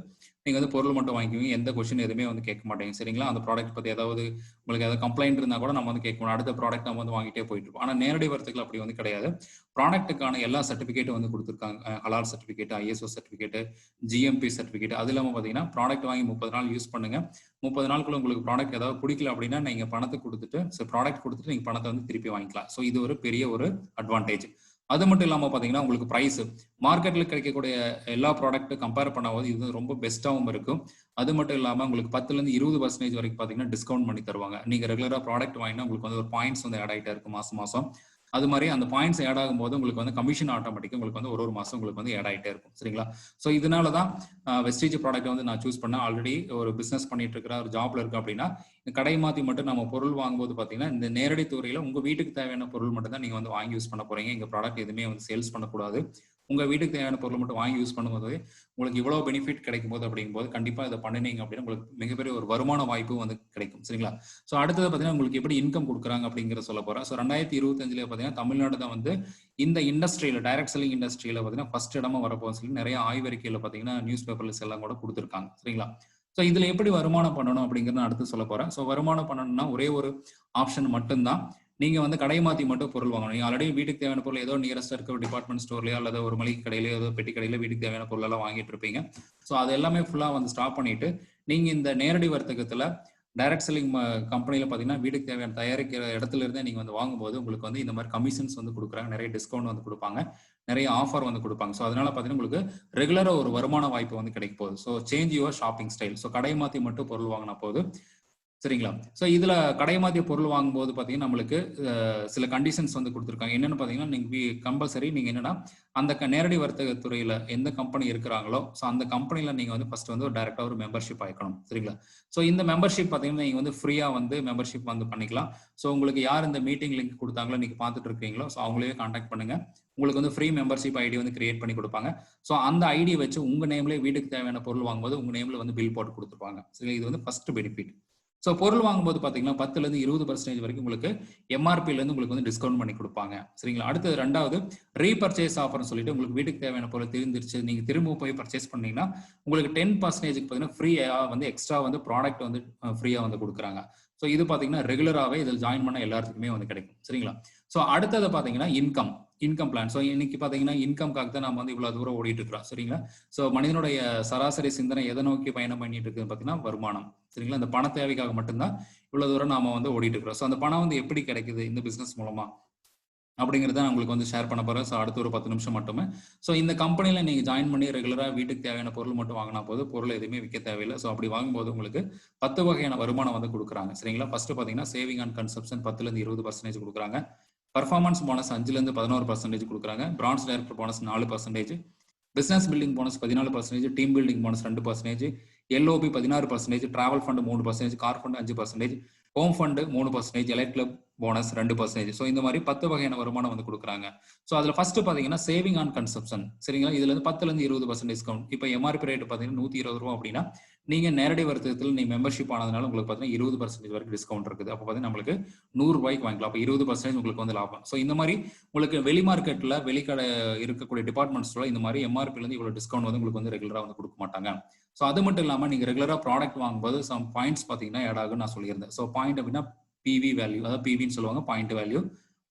நீங்கள் வந்து பொருள் மட்டும் வாங்கிக்குவீங்க, எந்த கொஸ்டின் எதுவுமே வந்து கேட்க மாட்டீங்க. சரிங்களா? அந்த ப்ராடக்ட் பற்றி ஏதாவது உங்களுக்கு ஏதாவது கம்ப்ளைண்ட் இருந்தால் கூட நம்ம வந்து கேட்கணும். அடுத்த ப்ராடக்ட் நம்ம வந்து வாங்கிட்டே போயிட்டு இருப்போம். ஆனால் நேரடி வர்த்தகத்தில் அப்படி வந்து கிடையாது. ப்ராடக்ட்டுக்கான எல்லா சர்டிஃபிகேட்டும் வந்து கொடுத்துருக்காங்க. ஹலால் certificate, ISO certificate, GMP certificate. அது இல்லாமல் பார்த்தீங்கன்னா ப்ராடக்ட் வாங்கி 30 நாள் யூஸ் பண்ணுங்க. 30 நாளுக்குள்ள உங்களுக்கு ப்ராடக்ட் ஏதாவது பிடிக்கல அப்படின்னா நீங்க பணத்தை கொடுத்துட்டு ப்ராடக்ட் கொடுத்துட்டு நீங்க பணத்தை வந்து திருப்பி வாங்கிக்கலாம். ஸோ இது ஒரு பெரிய ஒரு அட்வான்டேஜ். அது மட்டும் இல்லாமல் பார்த்தீங்கன்னா உங்களுக்கு ப்ரைஸ் மார்க்கெட்டில் கிடைக்கக்கூடிய எல்லா ப்ராடக்ட்டும் கம்பேர் பண்ணும்போது இது ரொம்ப பெஸ்ட்டாகவும் இருக்கும். அது மட்டும் இல்லாமல் உங்களுக்கு 10% 20% வரைக்கும் பார்த்தீங்கன்னா டிஸ்கவுண்ட் பண்ணி தருவாங்க. நீங்கள் ரெகுலராக ப்ராடக்ட் வாங்கினா உங்களுக்கு வந்து ஒரு பாயிண்ட்ஸ் வந்து ஆட் ஆகிட்டே இருக்கும் மாதம் மாதம். அது மாதிரி அந்த பாயிண்ட்ஸ் ஆட் ஆகும்போது உங்களுக்கு வந்து கமிஷன் ஆட்டோமேட்டிக்காக உங்களுக்கு வந்து ஒரு மாதம் உங்களுக்கு வந்து ஆட் ஆகிட்டே இருக்கும். சரிங்களா? ஸோ இதனால தான் வெஸ்டீஜ் ப்ராடக்ட் வந்து நான் சூஸ் பண்ணேன். ஆல்ரெடி ஒரு பிஸ்னஸ் பண்ணிட்டு இருக்கிறேன், ஒரு ஜாப்ல இருக்கு அப்படின்னா கடை மாற்றி மட்டும் நம்ம பொருள் வாங்கும்போது பார்த்தீங்கன்னா இந்த நேரடி துறையில் உங்கள் வீட்டுக்கு தேவையான பொருள் மட்டும் தான் நீங்கள் வந்து வாங்கி யூஸ் பண்ண போறீங்க. இங்கே ப்ராடக்ட் எதுவுமே வந்து சேல்ஸ் பண்ணக்கூடாது. உங்க வீட்டுக்கு தேவையான பொருள் மட்டும் வாங்கி யூஸ் பண்ணும்போது உங்களுக்கு இவ்வளவு பெனிஃபிட் கிடைக்கும் போது அப்படிங்கும்போது கண்டிப்பா இதை பண்ணினீங்க அப்படின்னா உங்களுக்கு மிகப்பெரிய ஒரு வருமான வாய்ப்பு வந்து கிடைக்கும். சரிங்களா? ஸோ அடுத்தது பார்த்தீங்கன்னா உங்களுக்கு எப்படி இன்கம் கொடுக்குறாங்க அப்படிங்கிற சொல்ல போறேன். ஸோ 2025 பார்த்தீங்கன்னா தமிழ்நாடு தான் வந்து இந்த இண்டஸ்ட்ரியில டைரக்ட் செல்லிங் இண்டஸ்ட்ரியில பார்த்தீங்கன்னா ஃபர்ஸ்ட் இடமா வரப்போகுது சொல்லி நிறைய ஆய்வறிக்கையில பார்த்தீங்கன்னா நியூஸ் பேப்பர்ஸ் எல்லாம் கூட கொடுத்துருக்காங்க. சரிங்களா? ஸோ இதுல எப்படி வருமானம் பண்ணணும் அப்படிங்கிறத அடுத்து சொல்ல போறேன். ஸோ வருமானம் பண்ணணும்னா ஒரே ஒரு ஆப்ஷன் மட்டும்தான். நீங்க வந்து கடை மாத்தி மட்டும் பொருள் வாங்கணும். நீங்க ஆல்ரெடி வீட்டுக்கு தேவையான பொருள் ஏதோ நியரஸ்டா இருக்க ஒரு டிபார்ட்மெண்ட் ஸ்டோர்லயோ அல்லது ஒரு மளிகை கடையிலயோ ஏதோ பெட்டி கடையில வீட்டுக்கு தேவையான பொருள் எல்லாம் வாங்கிட்டு இருப்பீங்க. ஸோ அது எல்லாமே ஃபுல்லா வந்து ஸ்டாப் பண்ணிட்டு நீங்க இந்த நேரடி வர்த்தகத்துல டைரக்ட் செல்லிங் கம்பெனில பாத்தீங்கன்னா வீட்டுக்கு தேவையான தயாரிக்கிற இடத்துல இருந்தே நீங்க வந்து வாங்கும்போது உங்களுக்கு வந்து இந்த மாதிரி கமிஷன்ஸ் வந்து கொடுக்குறாங்க, நிறைய டிஸ்கவுண்ட் வந்து கொடுப்பாங்க, நிறைய ஆஃபர் வந்து கொடுப்பாங்க. ஸோ அதனால பாத்தீங்கன்னா உங்களுக்கு ரெகுலரா ஒரு வருமான வாய்ப்பு வந்து கிடைக்க போகுது. So change your shopping style. So கடை மாத்தி மட்டும் பொருள் வாங்கினா போது. சரிங்களா? ஸோ இதுல கடை மாத்திய பொருள் வாங்கும்போது பாத்தீங்கன்னா நம்மளுக்கு சில கண்டிஷன்ஸ் வந்து கொடுத்துருக்காங்க. என்னன்னு பாத்தீங்கன்னா நீங்க கம்பல்சரி நீங்க என்னன்னா அந்த நேரடி வர்த்தக துறையில எந்த கம்பெனி இருக்கிறாங்களோ ஸோ அந்த கம்பெனில நீங்க வந்து ஃபர்ஸ்ட் வந்து டைரக்டா ஒரு மெம்பர்ஷிப் ஆயிக்கணும். சரிங்களா? ஸோ இந்த மெம்பர்ஷிப் பாத்தீங்கன்னா நீங்க வந்து ஃப்ரீயா வந்து மெம்பர்ஷிப் வந்து பண்ணிக்கலாம். ஸோ உங்களுக்கு யார் இந்த மீட்டிங் லிங்க் கொடுத்தாங்களோ நீங்க பார்த்துட்டு இருக்கீங்களோ ஸோ அவங்களே கான்டாக்ட் பண்ணுங்க. உங்களுக்கு வந்து ஃப்ரீ மெம்பர்ஷிப் ஐடி வந்து கிரியேட் பண்ணி கொடுப்பாங்க. ஸோ அந்த ஐடி வச்சு உங்க நேம்லேயே வீட்டுக்கு தேவையான பொருள் வாங்கும்போது உங்க நேம்ல வந்து பில் போட்டு கொடுத்துருப்பாங்க. சரி, இது வந்து ஃபர்ஸ்ட் பெனிஃபிட். ஸோ பொருள் வாங்கும்போது பார்த்தீங்கன்னா 10% 20% வரைக்கும் உங்களுக்கு எம்ஆர்பிலேருந்து உங்களுக்கு வந்து டிஸ்கவுண்ட் பண்ணி கொடுப்பாங்க. சரிங்களா? அடுத்தது ரெண்டாவது ரீபர்ச்சேஸ் ஆஃபர்னு சொல்லிட்டு உங்களுக்கு வீட்டுக்கு தேவையான பொருள் தெரிஞ்சிருச்சு நீங்க திரும்ப போய் பர்ச்சேஸ் பண்ணீங்கன்னா உங்களுக்கு 10% பார்த்தீங்கன்னா ஃப்ரீயா வந்து எக்ஸ்ட்ரா வந்து ப்ராடக்ட் வந்து ஃப்ரீயா வந்து கொடுக்குறாங்க. ஸோ இது பார்த்தீங்கன்னா ரெகுலராகவே இதில் ஜாயின் பண்ண எல்லாத்துக்குமே வந்து கிடைக்கும். சரிங்களா? ஸோ அடுத்தது பார்த்தீங்கன்னா இன்கம் பிளான். ஸோ இன்னைக்கு பார்த்தீங்கன்னா இன்கம்காக தான் நம்ம வந்து இவ்வளவு தூரம் ஓடிட்டு இருக்கிறோம். சரிங்களா? ஸோ மனிதனுடைய சராசரி சிந்தனை எதை நோக்கி பயணம் பண்ணிட்டு இருக்குது பார்த்தீங்கன்னா வருமானம். சரிங்களா? இந்த பண தேவைக்காக மட்டும்தான் இவ்வளவு தூரம் நாம வந்து ஓடிட்டு இருக்கிறோம். ஸோ அந்த பணம் வந்து எப்படி கிடைக்குது இந்த பிசினஸ் மூலமா அப்படிங்கிறத நான் உங்களுக்கு வந்து ஷேர் பண்ண போறேன். ஸோ அடுத்த ஒரு 10 நிமிஷம் மட்டுமே. ஸோ இந்த கம்பெனில நீங்க ஜாயின் பண்ணி ரெகுலரா வீட்டுக்கு தேவையான பொருள் மட்டும் வாங்கினா போது பொருள் எதுவுமே விற்க தேவையில்லை. ஸோ அப்படி வாங்கும்போது உங்களுக்கு 10 வகையான வருமானம் வந்து கொடுக்குறாங்க. சரிங்களா? ஃபர்ஸ்ட் பாத்தீங்கன்னா சேவிங் அண்ட் கன்சப்ஷன் 10% 20% கொடுக்குறாங்க. பர்ஃபார்மன்ஸ் போனஸ் 5% 11% கொடுக்குறாங்க. Branch director bonus 4%, business building bonus 14%, team building bonus 2%, LOP 16%, travel fund 3%, car fund 5%, home fund 3%, elite club bonus 2%. So இந்த மாதிரி 10 வகையான வருமானம் வந்து கொடுக்குறாங்க. ஸோ அதுல ஃபர்ஸ்ட் பாத்தீங்கன்னா சேவிங் ஆன் கன்சப்ஷன். சரிங்களா? இதுல இருந்து 10% 20% டிஸ்கவுண்ட். இப்போ எம்ஆர்பி ரேட் பாத்தீங்கன்னா 120 ரூபா அப்படின்னா நீங்க நேரடி வர்த்தகத்தில் நீங்க மெம்பர்ஷிப் ஆனதுனால உங்களுக்கு பாத்தீங்கன்னா 20% வரைக்கும் டிஸ்கவுண்ட் இருக்குது. அப்போ பாத்தீங்கன்னா நம்மளுக்கு 100 ரூபாய்க்கு வாங்கிக்கலாம். அப்போ 20% உங்களுக்கு வந்து லாபம். ஸோ இந்த மாதிரி உங்களுக்கு வெளி மார்க்கெட்ல வெளிக்கடை இருக்கக்கூடிய டிபார்ட்மெண்ட்ஸ்ல இந்த மாதிரி எம்ஆர்பில இருந்து இவ்வளவு டிஸ்கவுண்ட் வந்து உங்களுக்கு வந்து ரெகுலரா வந்து கொடுக்க மாட்டாங்க. ஸோ அது மட்டும் இல்லாம நீங்க ரெகுலரா ப்ராடக்ட் வாங்கும்போது சம் பாயிண்ட்ஸ் பாத்தீங்கன்னா ஆட் ஆகும் நான் சொல்லியிருந்தேன். ஸோ பாயிண்ட் அப்படின்னா பிவி வேல்யூ, அதாவது பிவின்னு சொல்லுவாங்க, பாயிண்ட் வேல்யூ.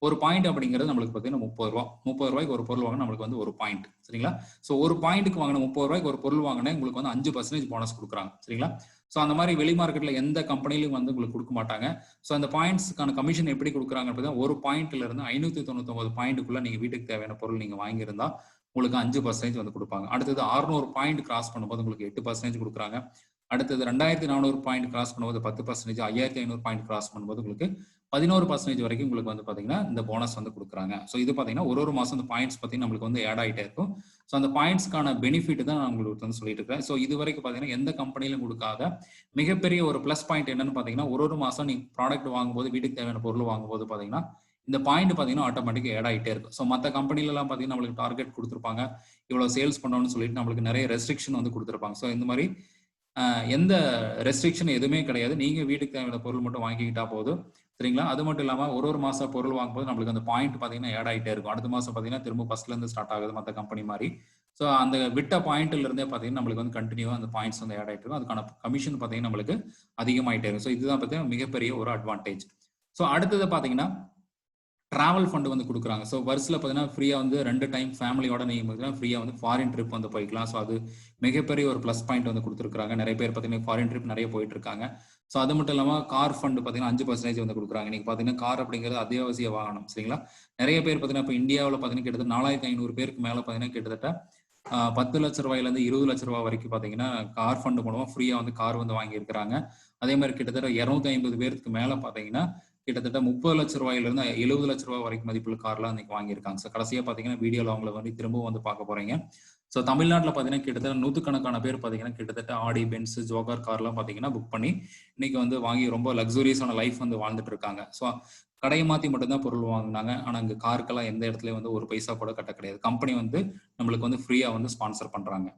ஒரு பாயிண்ட் அப்படிங்கிறது நம்மளுக்கு பார்த்தீங்கன்னா 30 ரூபா. 30 ரூபாய்க்கு ஒரு பொருள் வாங்கினா நம்மளுக்கு வந்து ஒரு பாயிண்ட். சரிங்களா? ஸோ ஒரு பாயிண்ட்டுக்கு வாங்கின 30 ரூபாய்க்கு ஒரு பொருள் வாங்கினா உங்களுக்கு வந்து 5% போனஸ் கொடுக்குறாங்க. சரிங்களா? ஸோ அந்த மாதிரி வெளி மார்க்கெட்ல எந்த கம்பெனிலும் வந்து உங்களுக்கு கொடுக்க மாட்டாங்க. ஸோ அந்த பாயிண்ட்ஸ்க்கான கமிஷன் எப்படி கொடுக்குறாங்க அப்படின்னா ஒரு பாயிண்ட்ல இருந்து 599 பாயிண்ட்டுக்குள்ள நீங்க வீட்டுக்கு தேவையான பொருள் நீங்க வாங்கியிருந்தா உங்களுக்கு 5% வந்து கொடுப்பாங்க. அடுத்தது 600 பாயிண்ட் கிராஸ் பண்ணும்போது உங்களுக்கு 8% கொடுக்குறாங்க. அடுத்தது 2400 பாயிண்ட் கிராஸ் பண்ணும்போது 10%, 5500 பாயிண்ட் கிராஸ் பண்ணும்போது உங்களுக்கு 11% வரைக்கும் உங்களுக்கு வந்து பாத்தீங்கன்னா இந்த போனஸ் வந்து கொடுக்குறாங்க. ஸோ இது பாத்தீங்கன்னா ஒரு மாசம் இந்த பாயிண்ட்ஸ் பார்த்தீங்கன்னா நம்மளுக்கு வந்து ஆட் ஆகிட்டே இருக்கும். ஸோ அந்த பாயிண்ட்ஸ்க்கான பெனிஃபிட் தான் நான் உங்களுக்கு வந்து சொல்லிட்டு இருக்கேன். ஸோ இது வரைக்கும் பாத்தீங்கன்னா எந்த கம்பெனிலும் கொடுக்காத மிகப்பெரிய ஒரு பிளஸ் பாயிண்ட் என்னன்னு பாத்தீங்கன்னா ஒரு மாசம் நீங்க ப்ராடக்ட் வாங்கும்போது வீட்டுக்கு தேவையான பொருள் வாங்கும்போது பாத்தீங்கன்னா இந்த பாயிண்ட் பாத்தீங்கன்னா ஆட்டோமேட்டிக் ஆட் ஆகிட்டே இருக்கும். ஸோ மற்ற கம்பெனில எல்லாம் பாத்தீங்கன்னா நம்மளுக்கு டார்கெட் கொடுத்துருப்பாங்க, இவ்வளவு சேல்ஸ் பண்ணணும்னு சொல்லிட்டு நம்மளுக்கு நிறைய ரெஸ்ட்ரிக்ஷன் வந்து கொடுத்துருப்பாங்க. ஸோ இந்த மாதிரி எந்த ரெஸ்ட்ரிக்ஷன் எதுவுமே கிடையாது. நீங்க வீட்டுக்கு தேவையான பொருள் மட்டும் வாங்கிக்கிட்டா போதும். சரிங்களா? அது மட்டும் இல்லாம ஒரு மாசம் பொருள் வாங்கும்போது நம்மளுக்கு அந்த பாயிண்ட் பாத்தீங்கன்னா ஆட் ஆகிட்டே இருக்கும். அடுத்த மாசம் பாத்தீங்கன்னா திரும்ப ஃபர்ஸ்ட்ல இருந்து ஸ்டார்ட் ஆகுது மற்ற கம்பெனி மாதிரி. ஸோ அந்த விட்ட பாயிண்ட்ல இருந்தே பார்த்தீங்கன்னா நம்மளுக்கு வந்து கண்டினியூவாக அந்த பாயிண்ட்ஸ் வந்து ஆட் ஆகிட்டு இருக்கும். அதுக்கான கமிஷன் பார்த்தீங்கன்னா நம்மளுக்கு அதிகமாயிட்டே இருக்கும். ஸோ இதுதான் பார்த்தீங்கன்னா மிகப்பெரிய ஒரு அட்வான்டேஜ். ஸோ அடுத்தது பார்த்தீங்கன்னா டிராவல் ஃபண்ட் வந்து கொடுக்குறாங்க. ஸோ வருஷத்தில் பார்த்தீங்கன்னா ஃப்ரீயாக வந்து 2 டைம் ஃபேமிலியோட நீங்கள் பார்த்தீங்கன்னா ஃப்ரீயாக வந்து ஃபாரின் ட்ரிப் வந்து போய்க்கலாம். ஸோ அது மிகப்பெரிய ஒரு ப்ளஸ் பாயிண்ட் வந்து கொடுத்துருக்காங்க. நிறைய பேர் பார்த்தீங்கன்னா ஃபாரின் ட்ரிப் நிறைய போயிட்டு இருக்காங்க. ஸோ அது மட்டும் இல்லாமல் கார் ஃபண்ட் பார்த்தீங்கன்னா 5% வந்து கொடுக்குறாங்க. இன்னைக்கு பார்த்தீங்கன்னா கார் அப்படிங்கிறது அத்தியாவசிய வாகனம், சரிங்களா? நிறைய பேர் பார்த்தீங்கன்னா இப்போ இந்தியாவில் பார்த்தீங்கன்னா கிட்டத்தட்ட 4500 பேருக்கு மேலே பார்த்தீங்கன்னா கிட்டத்தட்ட 10 லட்ச ரூபாயிலேருந்து 20 லட்ச ரூபாய் வரைக்கும் பார்த்தீங்கன்னா கார் ஃபண்ட் மூலமாக ஃப்ரீயாக வந்து கார் வந்து வாங்கியிருக்கிறாங்க. அதே மாதிரி கிட்டத்தட்ட 250 பேருக்கு மேலே பார்த்தீங்கன்னா கிட்டத்தட்ட 30 லட்ச ரூபாயிலிருந்து 70 லட்ச ரூபாய் வரைக்கும் மதிப்புள்ள கார்லாம் இன்னைக்கு வாங்கியிருக்காங்க. ஸோ கடைசியாக பார்த்தீங்கன்னா வீடியோவில் அவங்கள வந்து திரும்பவும் வந்து பார்க்க போறீங்க. ஸோ தமிழ்நாட்டில் பார்த்தீங்கன்னா கிட்டத்தட்ட 100கணக்கான பேர் பார்த்தீங்கன்னா கிட்டத்தட்ட ஆடி, பென்ஸ், ஜோகார் கார்லாம் பார்த்தீங்கன்னா புக் பண்ணி இன்னைக்கு வந்து வாங்கி ரொம்ப லக்ஸூரியஸான லைஃப் வந்து வாழ்ந்துட்டு இருக்காங்க. ஸோ கடையை மாற்றி மட்டும்தான் பொருள் வாங்கினாங்க. ஆனால் அங்கே காருக்கெல்லாம் எந்த இடத்துலையும் வந்து ஒரு பைசா கூட கட்ட கிடையாது. கம்பெனி வந்து நம்மளுக்கு வந்து ஃப்ரீயாக வந்து ஸ்பான்சர் பண்ணுறாங்க.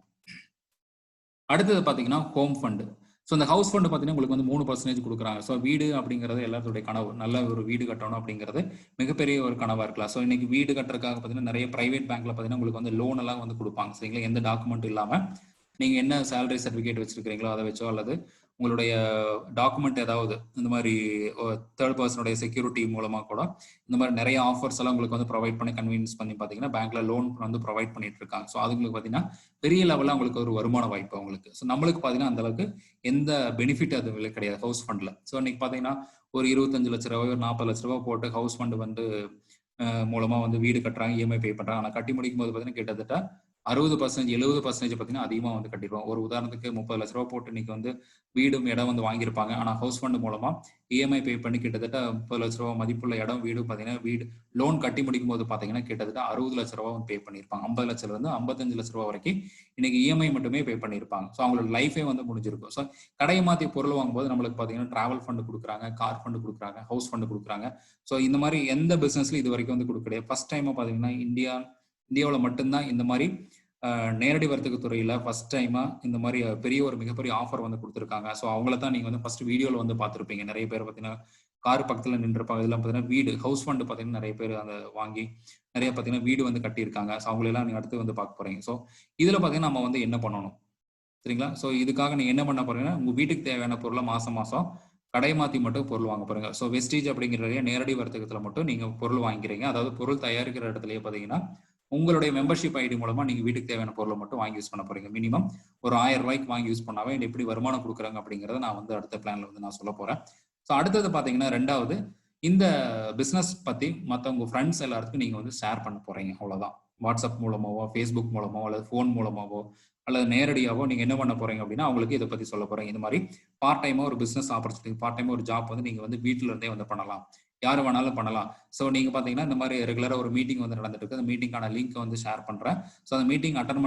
அடுத்தது பார்த்தீங்கன்னா ஹோம் ஃபண்டு. ஸோ இந்த ஹவுஸ் ஃபண்டு பார்த்தீங்கன்னா உங்களுக்கு வந்து 3% கொடுக்குறாங்க. ஸோ வீடு அப்படிங்கிறது எல்லாத்துடைய கனவு. நல்ல ஒரு வீடு கட்டணும் அப்படிங்கிறது மிகப்பெரிய ஒரு கனவாக இருக்கலாம். ஸோ இன்னைக்கு வீடு கட்டுறதுக்காக பார்த்தீங்கன்னா நிறைய பிரைவேட் பேங்க்ல பார்த்தீங்கன்னா உங்களுக்கு வந்து லோன் எல்லாம் வந்து கொடுப்பாங்க, சரிங்களா? எந்த டாக்குமெண்ட் இல்லாமல் நீங்கள் என்ன சேலரி சர்டிஃபிகேட் வச்சிருக்கிறீங்களோ அதை வச்சோ அல்லது உங்களுடைய டாக்குமெண்ட் ஏதாவது இந்த மாதிரி தேர்ட் பர்சனுடைய செக்யூரிட்டி மூலமாக கூட இந்த மாதிரி நிறைய ஆஃபர்ஸ் எல்லாம் உங்களுக்கு வந்து ப்ரொவைட் பண்ணி கன்வீன்ஸ் பண்ணி பார்த்தீங்கன்னா பேங்க்ல லோன் வந்து ப்ரொவைட் பண்ணிட்டு இருக்காங்க. ஸோ அது உங்களுக்கு பார்த்தீங்கன்னா பெரிய லெவலில் உங்களுக்கு ஒரு வருமான வாய்ப்பு அவங்களுக்கு. ஸோ நம்மளுக்கு பார்த்தீங்கன்னா அந்த அளவுக்கு எந்த பெனிஃபிட் அது கிடையாது ஹவுஸ் ஃபண்டில். ஸோ இன்னைக்கு பார்த்தீங்கன்னா ஒரு 25 லட்ச ரூபாய், ஒரு 40 லட்ச ரூபாய் போட்டு ஹவுஸ் ஃபண்டு வந்து மூலமாக வந்து வீடு கட்டுறாங்க, இஎம்ஐ பே பண்ணுறாங்க. ஆனால் கட்டி முடிக்கும் போது பார்த்தீங்கன்னா கிட்டத்தட்ட 60%, 70% பார்த்தீங்கன்னா அதிகமாக வந்து கட்டிடுவோம். ஒரு உதாரணத்துக்கு 30 லட்ச ரூபா போட்டு இன்னைக்கு வந்து வீடும் இடம் வந்து வாங்கியிருப்பாங்க. ஆனால் ஹவுஸ் ஃபண்ட் மூலமா இஎம்ஐ பே பண்ணி கிட்டத்தட்ட 30 லட்ச ரூபா மதிப்புள்ள இடம் வீடு பார்த்தீங்கன்னா வீடு லோன் கட்டி முடிக்கும் போது பார்த்தீங்கன்னா கிட்டத்தட்ட 60 லட்ச ரூபா வந்து பே பண்ணியிருப்பாங்க. 50 லட்சத்துல இருந்து 55 லட்ச ரூபா வரைக்கும் இன்னைக்கு இஎம்ஐ மட்டுமே பே பண்ணியிருப்பாங்க. ஸோ அவங்களோட லைஃபே வந்து முடிஞ்சிருக்கும். ஸோ கடையை மாற்றி பொருள் வாங்கும்போது நம்மளுக்கு பார்த்தீங்கன்னா டிராவல் ஃபண்ட் கொடுக்குறாங்க, கார் ஃபண்ட் கொடுக்குறாங்க, ஹவுஸ் ஃபண்ட் கொடுக்குறாங்க. ஸோ இந்த மாதிரி எந்த பிசினஸ்ல இது வரைக்கும் வந்து கொடுக்க கிடையாது. ஃபர்ஸ்ட் டைமா பார்த்தீங்கன்னா இந்தியாவில் மட்டும்தான் இந்த மாதிரி நேரடி வர்த்தக துறையில ஃபர்ஸ்ட் டைமா இந்த மாதிரி பெரிய ஒரு மிகப்பெரிய ஆஃபர் வந்து கொடுத்துருக்காங்க. ஸோ அவங்கள தான் நீங்க வந்து ஃபர்ஸ்ட் வீடியோல வந்து பார்த்துருப்பீங்க. நிறைய பேர் பார்த்தீங்கன்னா கார் பக்கத்தில் நின்றுப்பாங்க. இதெல்லாம் பார்த்தீங்கன்னா வீடு ஹவுஸ் ஃபண்ட் பார்த்தீங்கன்னா நிறைய பேர் அதை வாங்கி நிறைய பார்த்தீங்கன்னா வீடு வந்து கட்டியிருக்காங்க. ஸோ அவங்களெல்லாம் நீங்க அடுத்து வந்து பார்க்க போறீங்க. ஸோ இதுல பார்த்தீங்கன்னா நம்ம வந்து என்ன பண்ணணும், சரிங்களா? ஸோ இதுக்காக நீங்க என்ன பண்ண போறீங்கன்னா உங்க வீட்டுக்கு தேவையான பொருளை மாசம் மாசம் கடை மாத்தி மட்டும் பொருள் வாங்க போறீங்க. ஸோ வெஸ்டீஜ் அப்படிங்கிற நேரடி வர்த்தகத்துல மட்டும் நீங்க பொருள் வாங்கிக்கிறீங்க. அதாவது பொருள் தயாரிக்கிற இடத்துலயே பார்த்தீங்கன்னா உங்களுடைய மெம்பர்ஷிப் ஐடி மூலமா நீங்க வீட்டுக்கு தேவையான பொருளை மட்டும் வாங்கி யூஸ் பண்ண போறீங்க. மினிமம் ஒரு 1000 ரூபாய்க்கு வாங்கி யூஸ் பண்ணாவே எப்படி வருமானம் கொடுக்குறாங்க அப்படிங்கறத நான் வந்து அடுத்த பிளான்ல வந்து நான் சொல்ல போறேன். ஸோ அடுத்தது பாத்தீங்கன்னா ரெண்டாவது, இந்த பிசினஸ் பத்தி மற்றவங்க ஃப்ரெண்ட்ஸ் எல்லாத்துக்கும் நீங்க வந்து ஷேர் பண்ண போறீங்க. அவ்வளவுதான். வாட்ஸ்அப் மூலமாவோ, ஃபேஸ்புக் மூலமாவோ அல்லது ஃபோன் மூலமாவோ அல்லது நேரடியாவோ நீங்க என்ன பண்ண போறீங்க அப்படின்னா அவங்களுக்கு இதை பத்தி சொல்ல போறீங்க. இந்த மாதிரி பார்ட் டைமா ஒரு பிசினஸ் ஆப்பர்ச்சுனிட்டி, பார்ட் டைமா ஒரு ஜாப் வந்து நீங்க வந்து வீட்டுல இருந்தே வந்து பண்ணலாம், யாரு வேணாலும் பண்ணலாம். ஸோ நீங்க பாத்தீங்கன்னா இந்த மாதிரி ரெகுலரா ஒரு மீட்டிங் வந்து நடந்துட்டு இருக்கு. அந்த மீட்டிங்கான லிங்க் வந்து ஷேர் பண்றேன். ஸோ அந்த மீட்டிங் அட்டன்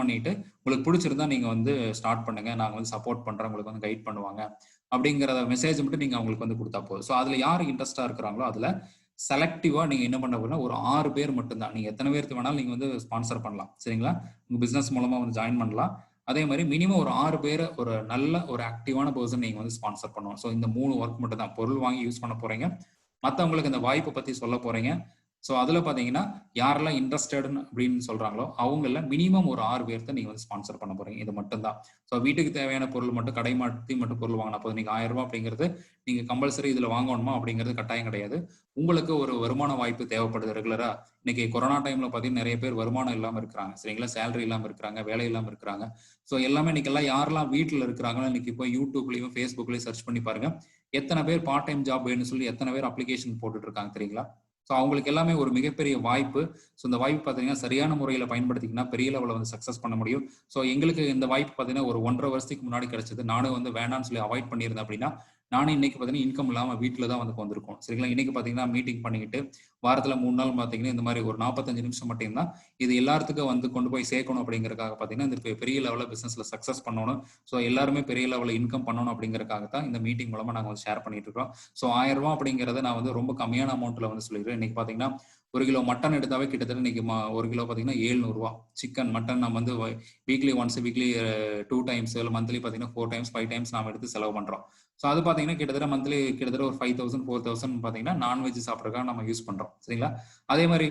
பண்ணிட்டு உங்களுக்கு பிடிச்சிருந்தா நீங்க வந்து ஸ்டார்ட் பண்ணுங்க, நாங்க வந்து சப்போர்ட் பண்றோம், உங்களுக்கு வந்து கைட் பண்ணுவாங்க அப்படிங்கிற மெசேஜ் மட்டும் நீங்க அவங்களுக்கு வந்து கொடுத்தா போதும். ஸோ அதுல யாரு இன்ட்ரெஸ்டா இருக்கிறாங்களோ அதுல செலக்டிவா நீங்க என்ன பண்ண போறீங்கன்னா ஒரு 6 பேர் மட்டும்தான். நீங்க எத்தனை பேருக்கு வேணாலும் நீங்க வந்து ஸ்பான்சர் பண்ணலாம், சரிங்களா? உங்க பிசினஸ் மூலமா வந்து ஜாயின் பண்ணலாம். அதே மாதிரி மினிமம் ஒரு 6 பேரை ஒரு நல்ல ஒரு ஆக்டிவான பர்சன் நீங்க வந்து ஸ்பான்சர் பண்ணணும். ஸோ இந்த 3 ஒர்க் மட்டும் தான். பொருள் வாங்கி யூஸ் பண்ண போறீங்க, மற்றவங்களுக்கு இந்த வாய்ப்பை பத்தி சொல்ல போறீங்க. ஸோ அதுல பாத்தீங்கன்னா யாரெல்லாம் இன்ட்ரெஸ்டட் அப்படின்னு சொல்றாங்களோ அவங்கள மினிமம் ஒரு 6 பேர்த்த நீங்க வந்து ஸ்பான்சர் பண்ண போறீங்க. இது மட்டும் தான். ஸோ வீட்டுக்கு தேவையான பொருள் மட்டும் கடை மாற்றி மட்டும் பொருள் வாங்கினா போதும். நீங்க 1000 ரூபாய் அப்படிங்கிறது நீங்க கம்பல்சரி இதுல வாங்கணுமா அப்படிங்கிறது கட்டாயம் கிடையாது. உங்களுக்கு ஒரு வருமான வாய்ப்பு தேவைப்படுது ரெகுலரா. இன்னைக்கு கொரோனா டைம்ல பாத்தீங்கன்னா நிறைய பேர் வருமானம் இல்லாம இருக்கிறாங்க, சரிங்களா? சேலரி இல்லாம இருக்கிறாங்க, வேலை இல்லாம இருக்கிறாங்க. ஸோ எல்லாமே இன்னைக்கு எல்லாம் யாரெல்லாம் வீட்டுல இருக்கிறாங்களோ இன்னைக்கு போய் யூடியூப்லயும் ஃபேஸ்புக்லயும் சர்ச் பண்ணி பாருங்க. எத்தனை பேர் பார்ட் டைம் ஜாப் வேணும்னு சொல்லி எத்தனை பேர் அப்ளிகேஷன் போட்டுட்டு இருக்காங்க தெரியுங்களா? ஸோ அவங்களுக்கு எல்லாமே ஒரு மிகப்பெரிய வாய்ப்பு. ஸோ இந்த வாய்ப்பு பார்த்தீங்கன்னா சரியான முறையில் பயன்படுத்திங்கன்னா பெரிய லெவலில் வந்து சக்ஸஸ் பண்ண முடியும். ஸோ எங்களுக்கு இந்த வாய்ப்பு பார்த்தீங்கன்னா ஒரு 1.5 வருஷத்துக்கு முன்னாடி கிடைச்சது. நானும் வந்து வேண்டாம்னு சொல்லி அவாய்ட் பண்ணியிருந்தேன் அப்படின்னா நானும் இன்னைக்கு பார்த்தீங்கன்னா இன்கம் இல்லாமல் வீட்டில் தான் வந்து வந்திருக்கோம், சரிங்களா? இன்னைக்கு பார்த்தீங்கன்னா மீட்டிங் பண்ணிக்கிட்டு வாரத்தில் 3 நாள் பார்த்தீங்கன்னா இந்த மாதிரி ஒரு 45 நிமிஷம் மட்டும்தான் இது எல்லாத்துக்கும் வந்து கொண்டு போய் சேர்க்கணும் அப்படிங்கிறதுக்காக பார்த்தீங்கன்னா இந்த பெரிய லெவலில் பிசினஸ்ல சக்ஸஸ் பண்ணணும். ஸோ எல்லாருமே பெரிய லெவலில் இன்கம் பண்ணணும் அப்படிங்கிறதுக்காக தான் இந்த மீட்டிங் மூலமா நாங்கள் வந்து ஷேர் பண்ணிட்டு இருக்கோம். ஸோ 1000 ரூபாய் அப்படிங்கிறத நான் வந்து ரொம்ப கம்மியான அமௌண்ட்ல வந்து சொல்லிடுறேன். இன்னைக்கு பாத்தீங்கன்னா 1 கிலோ மட்டன் எடுத்தாவே கிட்டத்தட்ட இன்னைக்கு 1 கிலோ பார்த்தீங்கன்னா 700 ரூபா. சிக்கன் மட்டன் நம்ம வந்து வீக்லி ஒன்ஸ், வீக்லி 2 டைம்ஸ், இல்லை மந்த்லி பார்த்தீங்கன்னா 4 டைம்ஸ் 5 டைம்ஸ் நாம எடுத்து செலவு பண்றோம். ஸோ அது பார்த்தீங்கன்னா கிட்டத்தட்ட மந்த்லி கிட்டத்தட்ட ஒரு 5000 4000 பார்த்தீங்கன்னா நான்வெஜ் சாப்பிட்றதுக்காக நம்ம யூஸ் பண்றோம். சரிங்களா? அதே மாதிரி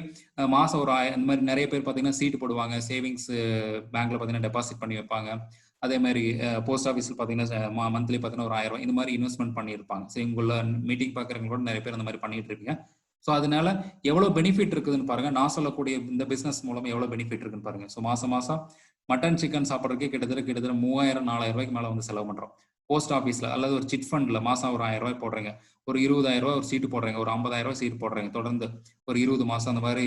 மாசம் ஒரு இந்த மாதிரி நிறைய பேர் பார்த்தீங்கன்னா சீட்டு போடுவாங்க, சேவிங்ஸ் பேங்க்ல பார்த்தீங்கன்னா டெபாசிட் பண்ணி வைப்பாங்க. அதே மாதிரி போஸ்ட் ஆஃபீஸில் பார்த்தீங்கன்னா மந்த்லி பார்த்தீங்கன்னா ஒரு 1000 ரூபாய் இந்த மாதிரி இன்வெஸ்ட்மெண்ட் பண்ணியிருப்பாங்க. சரி, உங்கள மீட்டிங் பார்க்குறவங்க கூட நிறைய பேர் அந்த மாதிரி பண்ணிட்டு இருப்பீங்க. ஸோ அதனால எவ்வளோ பெனிஃபிட் இருக்குதுன்னு பாருங்க. நான் சொல்லக்கூடிய இந்த பிசினஸ் மூலமா எவ்வளோ பெனிஃபிட் இருக்குன்னு பாருங்க. ஸோ மாசம் மட்டன் சிக்கன் சாப்பிட்றதுக்கே கிட்டத்தட்ட 3000 4000 ரூபாய்க்கு மேலே வந்து செலவு பண்றோம். போஸ்ட் ஆஃபீஸ்ல அல்லது ஒரு சிட் ஃபண்ட்ல மாசம் ஒரு 1000 ரூபாய் போடுறீங்க, ஒரு 20000 ரூபாய் ஒரு சீட்டு போடுறீங்க, ஒரு 50000 ரூபாய் சீட்டு போடுறீங்க தொடர்ந்து ஒரு 20 மாசம், அந்த மாதிரி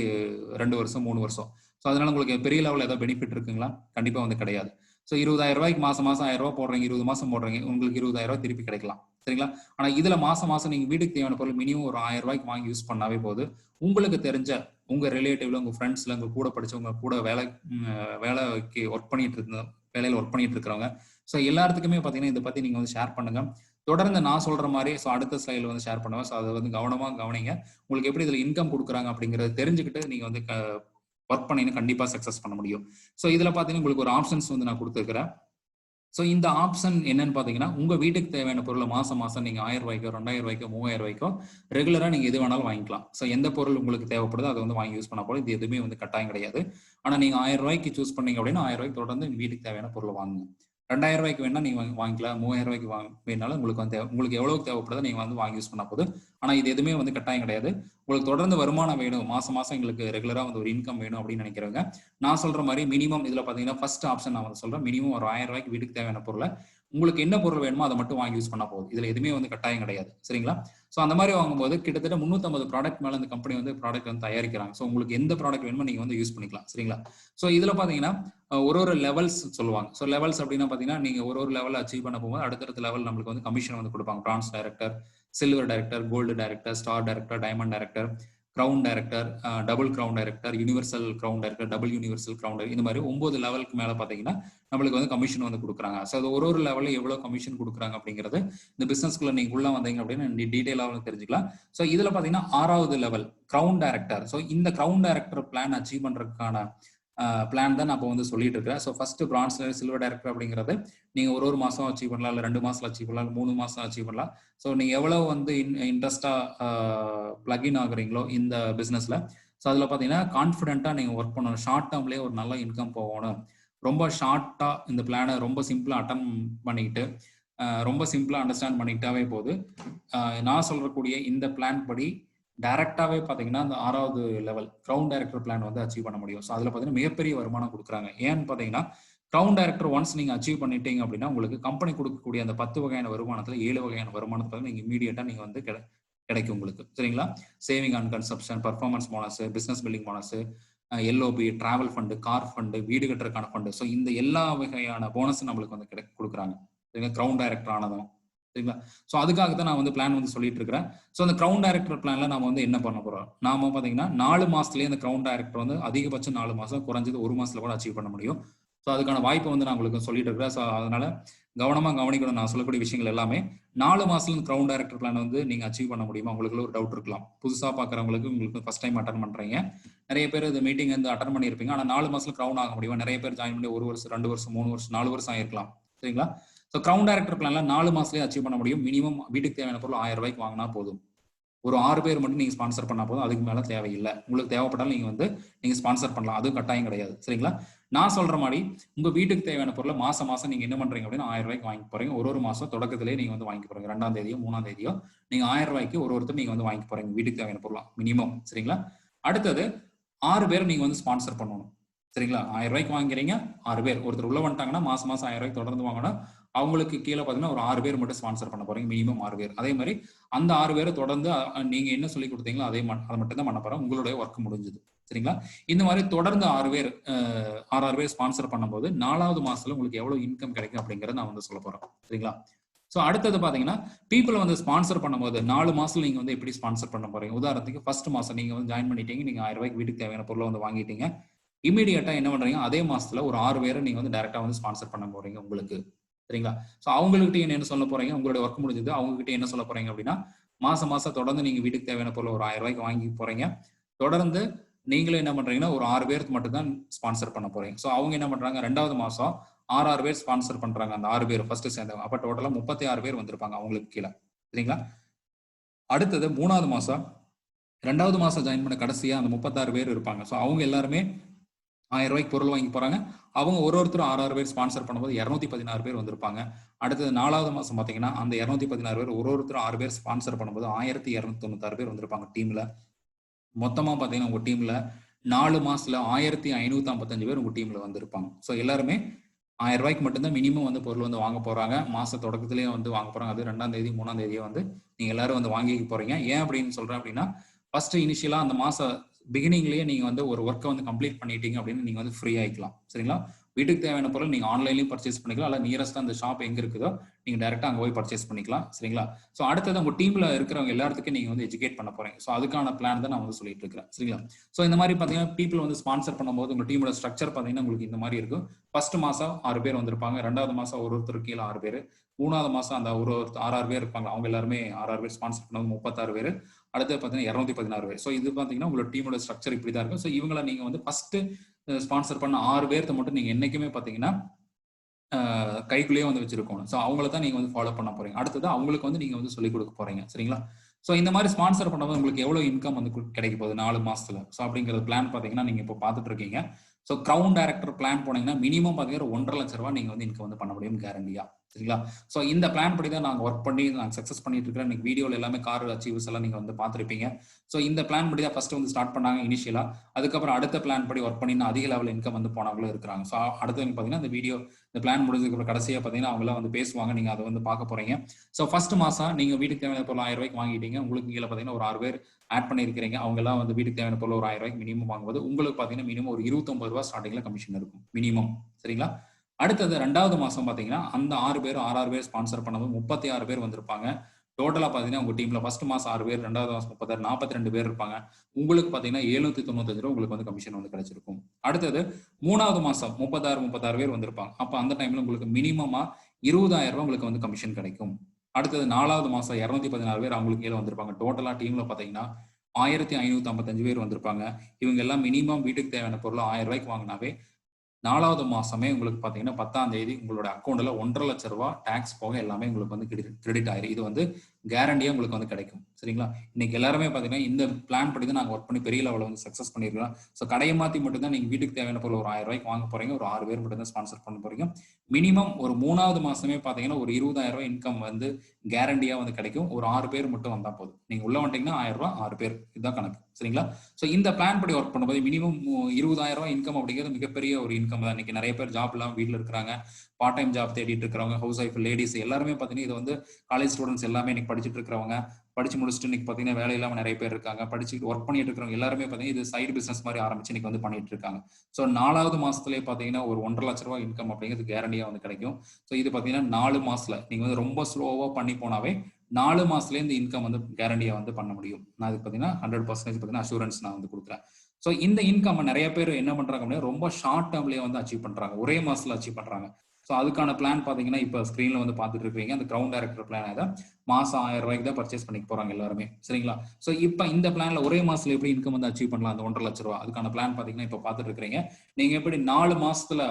2 வருஷம் 3 வருஷம். ஸோ அதனால உங்களுக்கு பெரிய லெவலில் ஏதாவது பெனிஃபிட் இருக்குங்களா? கண்டிப்பா வந்து கிடையாது. ஸோ 20000 ரூபாய்க்கு மாசம் 1000 ரூபாய் போடுறீங்க, 20 மாசம் போடுறீங்க, உங்களுக்கு 20000 ரூபாய் திருப்பி கிடைக்கலாம். சரிங்களா? ஆனா இதுல மாசம் நீங்க வீட்டுக்கு தேவையான பொருள் மினிமம் ஒரு 1000 ரூபாய்க்கு வாங்கி யூஸ் பண்ணாவே போது, உங்களுக்கு தெரிஞ்ச உங்க ரிலேட்டிவ்ல, உங்க ஃப்ரெண்ட்ஸ்ல, உங்க கூட படிச்சவங்க, கூட வேலைக்கு ஒர்க் பண்ணிட்டு இருந்த வேலையில ஒர்க் பண்ணிட்டு இருக்கிறவங்க, ஸோ எல்லாத்துக்குமே பாத்தீங்கன்னா இதை பத்தி நீங்க வந்து ஷேர் பண்ணுங்க. தொடர்ந்து நான் சொல்ற மாதிரி ஸோ அடுத்த ஸ்லைடில் வந்து ஷேர் பண்ணுவேன். ஸோ அதை வந்து கவனமா கவனிங்க. உங்களுக்கு எப்படி இதுல இன்கம் கொடுக்குறாங்க அப்படிங்கறத தெரிஞ்சுக்கிட்டு நீங்க வந்து ஒர்க் பண்ணி கண்டிப்பா சக்சஸ் பண்ண முடியும். ஸோ இதுல பாத்தீங்கன்னா உங்களுக்கு ஒரு ஆப்ஷன்ஸ் வந்து நான் கொடுத்துருக்கிறேன். ஸோ இந்த ஆப்ஷன் என்னன்னு பாத்தீங்கன்னா, உங்க வீட்டுக்கு தேவையான பொருளை மாசம் நீங்க 1000 ரூபாய்க்கோ 2000 ரூபாய்க்கோ 3000 ரூபாய்க்கோ ரெகுலரா நீங்க எது வேணாலும் வாங்கிக்கலாம். ஸோ எந்த பொருள் உங்களுக்கு தேவைப்படுதோ அதை வந்து வாங்கி யூஸ் பண்ண போல, இது எதுவுமே வந்து கட்டாயம் கிடையாது. ஆனா நீங்க 1000 ரூபாய்க்கு சூஸ் பண்ணீங்க அப்படின்னா 1000 ரூபாய்க்கு தொடர்ந்து வீட்டுக்கு தேவையான பொருளை வாங்குங்க. 2000 ரூபாய்க்கு வேணா நீங்க வாங்கிக்கலாம், 3000 ரூபாய்க்கு வேணாலும் உங்களுக்கு வந்து உங்களுக்கு எவ்வளவு தேவைப்படுதோ நீங்க வந்து வாங்கி யூஸ் பண்ண போது. ஆனா இது எதுவுமே வந்து கட்டாயம் கிடையாது. உங்களுக்கு தொடர்ந்து வருமானம் வேணும், மாசம் எங்களுக்கு ரெகுலரா வந்து ஒரு இன்கம் வேணும் அப்படின்னு நினைக்கிறவங்க, நான் சொல்ற மாதிரி மினிமம் இதுல பாத்தீங்கன்னா ஃபர்ஸ்ட் ஆப்ஷன் நான் வந்து சொல்றேன். மினிமம் ஒரு 1000 ரூபாய்க்கு வீட்டுக்கு தேவையான பொருளை உங்களுக்கு என்ன பொருள் வேணுமோ அதை மட்டும் வாங்கி யூஸ் பண்ணா போதும். இதுல எதுவுமே வந்து கட்டாயம் கிடையாது. சரிங்களா? ஸோ அந்த மாதிரி வாங்கும்போது கிட்டத்தட்ட 350 ப்ராடக்ட் மேல இந்த கம்பெனி வந்து ப்ராடக்ட் வந்து தயாரிக்கிறாங்க. ஸோ உங்களுக்கு எந்த ப்ராடக்ட் வேணுமோ நீங்க வந்து யூஸ் பண்ணிக்கலாம். சரிங்களா? ஸோ இதுல பாத்தீங்கன்னா ஒரு லெவல்ஸ் சொல்லுவாங்க. ஸோ லெவல்ஸ் அப்படின்னா பாத்தீங்கன்னா நீங்க ஒரு லெவல் அச்சீவ் பண்ண போகும்போது அடுத்தடுத்த லெவல் நம்மளுக்கு வந்து கமிஷன் வந்து கொடுப்பாங்க. Bronze director, silver director, gold director, star director, diamond director, crown director, double crown director, universal crown director, double universal crown director, இந்த மாதிரி 9 லெவலுக்கு மேல பாத்தீங்கன்னா நம்மளுக்கு வந்து கமிஷன் வந்து கொடுக்குறாங்க. ஸோ அது ஒரு லெவலில் எவ்வளவு கமிஷன் கொடுக்குறாங்க அப்படிங்கிறது இந்த பிசினஸ்க்குள்ள நீங்க உள்ள வந்தீங்க அப்படின்னா டீடைலாக தெரிஞ்சுக்கலாம். ஸோ இதுல பாத்தீங்கன்னா 6வது லெவல் கிரவுன் டைரக்டர். ஸோ இந்த கிரவுன் டைரக்டர் பிளான் அச்சீவ் பண்றதுக்கான பிளான் தான் நான் இப்போ வந்து சொல்லிட்டு இருக்கிறேன். So first France silver director அப்படிங்கிறது நீங்க ஒரு மாசம் அச்சீவ் பண்ணலாம், இல்லை 2 மாசம் அச்சீவ் பண்ணலாம், 3 மாசம் அச்சீவ் பண்ணலாம். ஸோ நீங்க எவ்வளவு வந்து இன்ட்ரெஸ்டா பிளக்இன் ஆகுறீங்களோ இந்த பிசினஸ்ல, ஸோ அதுல பாத்தீங்கன்னா கான்ஃபிடென்ட்டா நீங்க ஒர்க் பண்ணணும். ஷார்ட் டேர்ம்லேயே ஒரு நல்ல இன்கம் போகணும். ரொம்ப ஷார்ட்டா இந்த பிளானை ரொம்ப சிம்பிளா அட்டன் பண்ணிக்கிட்டு ரொம்ப சிம்பிளா அண்டர்ஸ்டாண்ட் பண்ணிக்கிட்டாவே போது, நான் சொல்லக்கூடிய இந்த பிளான் படி டைரக்டாவே பாத்தீங்கன்னா அந்த 6வது லெவல் கிரவுன் டைரக்டர் பிளான் வந்து அச்சீவ் பண்ண முடியும். ஸோ அதுல பாத்தீங்கன்னா மிகப்பெரிய வருமானம் கொடுக்குறாங்க. ஏன்னு பாத்தீங்கன்னா கிரவுன் டைரக்டர் ஒன்ஸ் நீங்க அச்சீவ் பண்ணிட்டீங்க அப்படின்னா உங்களுக்கு கம்பெனி கொடுக்கக்கூடிய அந்த 10 வகையான வருமானத்துல 7 வகையான வருமானத்தை நீங்க இமீடியட்டா நீங்க வந்து கிடைக்கும் உங்களுக்கு. சரிங்களா? Saving and consumption, performance bonus, business building bonus, LOP, travel fund, car fund, வீடு கட்டுறதுக்கான ஃபண்டு. ஸோ இந்த எல்லா வகையான போனஸும் நம்மளுக்கு வந்து கொடுக்குறாங்க. சரிங்களா? கிரவுன் டைரக்டர் ஆனதும். சரிங்களா? ஸோ அதுக்காக தான் நான் வந்து பிளான் வந்து சொல்லிட்டு இருக்கிறேன். ஸோ அந்த கிரவுன் டைரக்டர் பிளான்ல நாம வந்து என்ன பண்ண போறோம்? நாம பாத்தீங்கன்னா 4 மாசத்துலயே இந்த கிரவுன் டைரக்டர் வந்து அதிகபட்சம் 4 மாசம், குறைஞ்சது 1 மாசத்துல கூட அச்சீவ் பண்ண முடியும். ஸோ அதுக்கான வாய்ப்பை வந்து நான் உங்களுக்கு சொல்லிட்டு இருக்கிறேன். ஸோ அதனால கவனமா கவனிக்கணும். நான் சொல்லக்கூடிய விஷயங்கள் எல்லாமே 4 மாசத்துல கிரவுன் டைரக்டர் பிளான் வந்து நீங்க அச்சீவ் பண்ண முடியுமா? உங்களுக்கு ஒரு டவுட் இருக்கலாம். புதுசா பாக்குறவங்களுக்கு, உங்களுக்கு ஃபர்ஸ்ட் டைம் அட்டன் பண்றீங்க, நிறைய பேர் இந்த மீட்டிங் வந்து அட்டன் பண்ணியிருப்பீங்க. ஆனா 4 மாசத்துல கிரவுன் ஆக முடியுமா? நிறைய பேர் ஜாயின் பண்ணி 1 வருஷம் 2 வருஷம் 3 வருஷம் 4 வருஷம் ஆயிருக்கலாம். சரிங்களா? ஸோ கிரவுன் டைரக்டர் பிளான்ல 4 மாசத்துலயே அச்சீவ் பண்ண முடியும். மினிமம் வீட்டுக்கு தேவையான பொருள் 1000 ரூபாய்க்கு வாங்கினா போதும். ஒரு 6 பேர் மட்டும் நீங்க ஸ்பான்சர் பண்ணா போதும். அதுக்கு மேல தேவையில்லை. உங்களுக்கு தேவைப்பட்டாலும் நீங்க ஸ்பான்சர் பண்ணலாம். அதுவும் கட்டாயம் கிடையாது. சரிங்களா? நான் சொல்ற மாதிரி உங்க வீட்டுக்கு தேவையான பொருளை மாசம் நீங்க என்ன பண்றீங்க அப்படின்னா 1000 ரூபாய்க்கு வாங்கி போறீங்க. ஒரு மாசம் தொடக்கத்திலேயே நீங்க வந்து வாங்கி போறீங்க. 2ஆம் தேதியோ 3ஆம் தேதியோ நீங்க 1000 ரூபாய்க்கு ஒருத்தர் நீங்க வந்து வாங்கி போறீங்க வீட்டுக்கு தேவையான பொருளா மினிமம். சரிங்களா? அடுத்தது 6 பேர் நீங்க வந்து ஸ்பான்சர் பண்ணணும். சரிங்களா? 1000 ரூபாய்க்கு வாங்குறீங்க, 6 பேர் ஒருத்தர் உள்ள வந்துட்டாங்கன்னா மாசம் 1000 ரூபாய்க்கு தொடர்ந்து வாங்கணும். அவங்களுக்கு கீழே பாத்தீங்கன்னா ஒரு 6 பேர் மட்டும் ஸ்பான்சர் பண்ண போறீங்க. மினிமம் 6 பேர். அதே மாதிரி அந்த 6 பேரை தொடர்ந்து நீங்க என்ன சொல்லி கொடுத்தீங்களோ அதை மட்டும் தான் பண்ண போறோம். உங்களுடைய ஒர்க் முடிஞ்சது. சரிங்களா? இந்த மாதிரி தொடர்ந்து 6 பேர் ஸ்பான்சர் பண்ணும்போது 4வது மாசத்துல உங்களுக்கு எவ்வளவு இன்கம் கிடைக்கும் அப்படிங்கறத நான் வந்து சொல்ல போறேன். சரிங்களா? சோ அடுத்தது பாத்தீங்கன்னா பீப்புள் வந்து ஸ்பான்சர் பண்ணும்போது 4 மாசத்துல நீங்க வந்து எப்படி ஸ்பான்சர் பண்ண போறீங்க? உதாரணத்துக்கு ஃபர்ஸ்ட் மாசம் நீங்க வந்து ஜாயின் பண்ணிட்டீங்க, நீங்க 1000 ரூபாய்க்கு வீட்டுக்கு தேவையான பொருளை வந்து வாங்கிட்டீங்க. இமீடியட்டா என்ன பண்றீங்க? அதே மாசத்துல ஒரு 6 பேரை நீங்க வந்து டைரக்டா வந்து ஸ்பான்சர் பண்ண போறீங்க உங்களுக்கு. சரிங்களா? சோ அவங்ககிட்ட என்ன சொல்ல போறீங்க? உங்களுடைய ஒர்க் முடிஞ்சது. அவங்க கிட்ட என்ன சொல்ல போறீங்க அப்படின்னா மாசம் தொடர்ந்து நீங்க வீட்டுக்கு தேவையான பொருள் ஒரு 1000 ரூபாய்க்கு வாங்கி போறீங்க. தொடர்ந்து நீங்களும் என்ன பண்றீங்கன்னா ஒரு 6 பேருக்கு மட்டும் தான் ஸ்பான்சர் பண்ண போறீங்க. ஸோ அவங்க என்ன பண்றாங்க, 2வது மாசம் 6 பேர் ஸ்பான்சர் பண்றாங்க. அந்த 6 பேர் ஃபர்ஸ்ட் சேர்ந்தவங்க. அப்ப டோட்டலா 36 பேர் வந்திருப்பாங்க அவங்களுக்கு கீழே. சரிங்களா? அடுத்தது 3வது மாசம் 2வது மாசம் ஜாயின் பண்ண கடைசியா அந்த 36 பேர் இருப்பாங்க. ஸோ அவங்க எல்லாருமே 1000 ரூபாய்க்கு பொருள் வாங்கி போறாங்க. அவங்க ஒருத்தரும் 6 பேர் ஸ்பான்சர் பண்ணும்போது 216 பேர் வந்திருப்பாங்க. அடுத்தது 4வது மாசம் பாத்தீங்கன்னா அந்த 216 பேர் ஒருத்தரும் 6 பேர் ஸ்பான்சர் பண்ணும்போது 1296 பேர் வந்திருப்பாங்க டீம்ல. மொத்தமா பாத்தீங்கன்னா உங்க டீம்ல 4 மாசத்துல 1555 பேர் உங்க டீம்ல வந்திருப்பாங்க. ஸோ எல்லாருமே 1000 ரூபாய்க்கு மட்டும்தான் மினிமம் வந்து பொருள் வந்து வாங்க போறாங்க. மாச தொடக்கத்திலேயே வந்து வாங்க போறாங்க. அது 2ஆம் தேதி 3ஆம் தேதியே வந்து நீங்க எல்லாரும் வந்து வாங்கிக்க போறீங்க. ஏன் அப்படின்னு சொல்றேன் அப்படின்னா, ஃபர்ஸ்ட் இனிஷியலா அந்த மாச பிகினிங்லயே நீங்க வந்து ஒரு ஒர்க்கை வந்து கம்ப்ளீட் பண்ணிட்டீங்க அப்படின்னு நீங்க வந்து ஃப்ரீ ஆயிக்கலாம். சரிங்களா? வீட்டுக்கு தேவையான பொருள் நீங்க ஆன்லைன்லயும் பர்ச்சேஸ் பண்ணிக்கலாம். அல்ல நியரஸ்டா அந்த ஷாப் எங்க இருக்குதோ நீங்க டைரக்டா அங்க போய் பர்ச்சேஸ் பண்ணிக்கலாம். சரிங்களா? ஸோ அடுத்தது உங்க டீம்ல இருக்கிறவங்க எல்லாத்துக்கும் நீங்க வந்து எஜுகேட் பண்ண போறீங்க. ஸோ அதுக்கான பிளான் தான் நான் வந்து சொல்லிட்டு இருக்கிறேன். சரிங்களா? ஸோ இந்த மாதிரி பாத்தீங்கன்னா பீப்புள் வந்து ஸ்பான்சர் பண்ணும்போது உங்க டீமோட ஸ்ட்ரக்சர் பாத்தீங்கன்னா உங்களுக்கு இந்த மாதிரி இருக்கும். ஃபர்ஸ்ட் மாசம் 6 பேர் வந்திருப்பாங்க. 2வது மாசம் ஒருத்தருக்கு கீழே 6 பேர். 3வது மாசம் அந்த ஒரு 6 பேர் இருப்பாங்க. அவங்க எல்லாருமே 6 பேர் ஸ்பான்சர் பண்ணது 36 பேர். அடுத்து பாத்தீங்கன்னா 216 பேர். ஸோ இது பாத்தீங்கன்னா உங்களோட டீமோட ஸ்ட்ரக்சர் இப்படிதான் இருக்கும். ஸோ இவங்களை நீங்க வந்து ஃபர்ஸ்ட் ஸ்பான்சர் பண்ண 6 பேர்த்த மட்டும் நீங்க என்னைக்குமே பாத்தீங்கன்னா கைக்குள்ளேயே வந்து வச்சிருக்கணும். ஸோ அவங்கள தான் நீங்க வந்து ஃபாலோ பண்ண போறீங்க. அடுத்தது அவங்களுக்கு வந்து நீங்க வந்து சொல்லிக் கொடுக்க போறீங்க. சரிங்களா? ஸோ இந்த மாதிரி ஸ்பான்சர் பண்ணும்போது உங்களுக்கு எவ்வளவு இன்கம் வந்து கிடைக்க போகுது 4 மாசத்துல. ஸோ அப்படிங்கிற பிளான் பாத்தீங்கன்னா நீங்க இப்போ பார்த்துட்டு இருக்கீங்க. ஸோ கிரவுன் டைரக்டர் பிளான் போனீங்கன்னா மினிமம் பாத்தீங்கன்னா 1.5 லட்சம் ரூபாய் நீங்க வந்து இன்கம் வந்து பண்ண முடியும் கேரண்டியா. சரிங்களா? ஸோ இந்த பிளான் படி தான் நாங்கள் ஒர்க் பண்ணி நாங்கள் சக்ஸஸ் பண்ணிட்டு இருக்கிறோம். இன்னைக்கு வீடியோவில் எல்லாமே கார் அச்சீவ்ஸ் எல்லாம் நீங்கள் வந்து பார்த்துருப்பீங்க. ஸோ இந்த பிளான் படி தான் ஃபர்ஸ்ட் வந்து ஸ்டார்ட் பண்ணாங்க இனிஷியலா. அதுக்கப்புறம் அடுத்த பிளான் படி ஒர்க் பண்ணி அதிக லெவல் இன்கம் வந்து போனவங்களும் இருக்கிறாங்க. ஸோ அடுத்து பார்த்தீங்கன்னா இந்த வீடியோ இந்த பிளான் முடிஞ்சதுக்கு கடைசியாக பார்த்தீங்கன்னா அவங்களாம் வந்து பேசுவாங்க. நீங்கள் அதை வந்து பார்க்க போறீங்க. ஸோ ஃபர்ஸ்ட் மாசம் நீங்கள் வீட்டுக்கு தேவையான பொருள் 1000 ரூபாய்க்கு வாங்கிட்டீங்க. உங்களுக்கு கீழே பார்த்தீங்கன்னா ஒரு 6 பேர் ஆட் பண்ணியிருக்கிறீங்க. அவங்க எல்லாம் வந்து வீட்டுக்கு தேவையான பொருள் ஒரு 1000 ரூபாய்க்கு மினிமம் வாங்கும்போது உங்களுக்கு பார்த்தீங்கன்னா மினிமம் ஒரு 29 ரூபாய் ஸ்டார்டிங்ல கமிஷன் இருக்கும் மினிமம். சரிங்களா? அடுத்தது 2வது மாசம் பாத்தீங்கன்னா அந்த 6 பேர் ஸ்பான்சர் பண்ணதும் 36 பேர் வந்திருப்பாங்க. டோட்டலா பாத்தீங்கன்னா உங்க டீம்ல ஃபர்ஸ்ட் மாசம் 6 பேர், 2வது மாசம் 36, 42 பேர் இருப்பாங்க. உங்களுக்கு பாத்தீங்கன்னா 795 ரூபாய் உங்களுக்கு வந்து கமிஷன் வந்து கிடைச்சிருக்கும். அடுத்தது 3வது மாசம் 36 பேர் வந்திருப்பாங்க. அப்ப அந்த டைம்ல உங்களுக்கு மினிமமா 20,000 ரூபாய் உங்களுக்கு வந்து கமிஷன் கிடைக்கும். அடுத்தது 4வது மாசம் 216 பேர் அவங்களுக்கு கீழே வந்திருப்பாங்க. டோட்டலா டீம்ல பாத்தீங்கன்னா 1555 பேர் வந்திருப்பாங்க. இவங்க எல்லாம் மினிமம் வீட்டுக்கு தேவையான பொருள் 1000 ரூபாய்க்கு வாங்கினாவே 4வது மாசமே உங்களுக்கு பாத்தீங்கன்னா 10ஆம் தேதி உங்களோட அக்கௌண்ட்ல 1.5 லட்சம் ரூபாய் டாக்ஸ் போக எல்லாமே உங்களுக்கு வந்து கிரெடிட் ஆயிரும். இது வந்து கேரண்டியா உங்களுக்கு வந்து கிடைக்கும். சரிங்களா? இன்னைக்கு எல்லாருமே பாத்தீங்கன்னா இந்த பிளான் படி தான் நாங்க ஒர்க் பண்ணி பெரிய லெவலில் வந்து சக்சஸ் பண்ணிருக்கோம். ஸோ கடையை மாத்தி மட்டும் தான் நீங்க வீட்டுக்கு தேவையான பொருள் ஒரு 1000 ரூபாய்க்கு வாங்க போறீங்க. ஒரு 6 பேர் மட்டும் தான் ஸ்பான்சர் பண்ண போறீங்க. மினிமம் ஒரு 3வது மாசமே பாத்தீங்கன்னா ஒரு 20,000 ரூபாய் இன்கம் வந்து கேரண்டியா வந்து கிடைக்கும். ஒரு 6 பேர் மட்டும் வந்தா போதும். நீங்க உள்ள வந்துட்டீங்கன்னா 1000 ரூபாய் 6 பேர், இதுதான் கணக்கு. சரிங்களா? ஸோ இந்த பிளான் படி ஒர்க் பண்ணும்போது மினிமம் 20,000 ரூபாய் இன்கம் அப்படிங்கிறது மிகப்பெரிய ஒரு இன்கம் தான். இன்னைக்கு நிறைய பேர் ஜாப் இல்லாம வீட்டில் இருக்கிறாங்க. பார்ட் டைம் ஜாப் தேடிட்டு இருக்கிறவங்க, ஹவுஸ் ஒய்ஃப், லேடிஸ் எல்லாருமே பாத்தீங்கன்னா இது வந்து காலேஜ் ஸ்டூடெண்ட்ஸ் எல்லாமே இன்னைக்கு படிச்சுட்டு இருக்கிறவங்க, படிச்சு முடிச்சுட்டு இன்னைக்கு பாத்தீங்கன்னா வேலை இல்லாம நிறைய பேர் இருக்காங்க. படிச்சு ஒர்க் பண்ணிட்டு இருக்கிறவங்க எல்லாருமே பாத்தீங்கன்னா இது சைடு பிசினஸ் மாதிரி ஆரம்பிச்சு இன்னைக்கு வந்து பண்ணிட்டு இருக்காங்க. ஸோ 4வது மாசத்துலயே பாத்தீங்கன்னா ஒரு 1.5 லட்சம் ரூபாய் இன்கம் அப்படிங்கிறது கேரண்டியா வந்து கிடைக்கும். ஸோ இது பாத்தீங்கன்னா 4 மாசத்துல நீங்க வந்து ரொம்ப ஸ்லோவா பண்ணி போனாவே 4 மாசத்துல இந்த இன்கம் வந்து கேரண்டியா வந்து பண்ண முடியும். நான் இது பாத்தீங்கன்னா 100% பாத்தீங்கன்னா அஷூரன்ஸ் நான் வந்து கொடுக்குறேன். ஸோ இந்த இன்கம் நிறைய பேர் என்ன பண்றாங்க அப்படின்னா ரொம்ப ஷார்ட் டேர்ம்லயே வந்து அச்சீவ் பண்றாங்க. ஒரே மாசத்துல அச்சீவ் பண்றாங்க. ஸோ அதுக்கான பிளான் பாத்தீங்கன்னா இப்ப ஸ்கிரீன்ல வந்து பாத்துட்டு இருக்கீங்க. அந்த கிரவுண்ட் டைரக்டர் பிளான் தான் மாசம் 1000 ரூபாய்க்கு தான் பர்ச்சேஸ் பண்ணிக்க போறாங்க எல்லாருமே. சரிங்களா? ஸோ இப்ப இந்த பிளான்ல ஒரே மாசத்துல எப்படி இன்கம் வந்து அச்சீவ் பண்ணலாம் அந்த 1.5 லட்சம் ரூபாய் அதுக்கான பிளான் பாத்தீங்கன்னா இப்ப பாத்துட்டு இருக்கீங்க. நீங்க எப்படி 4 மாசத்துல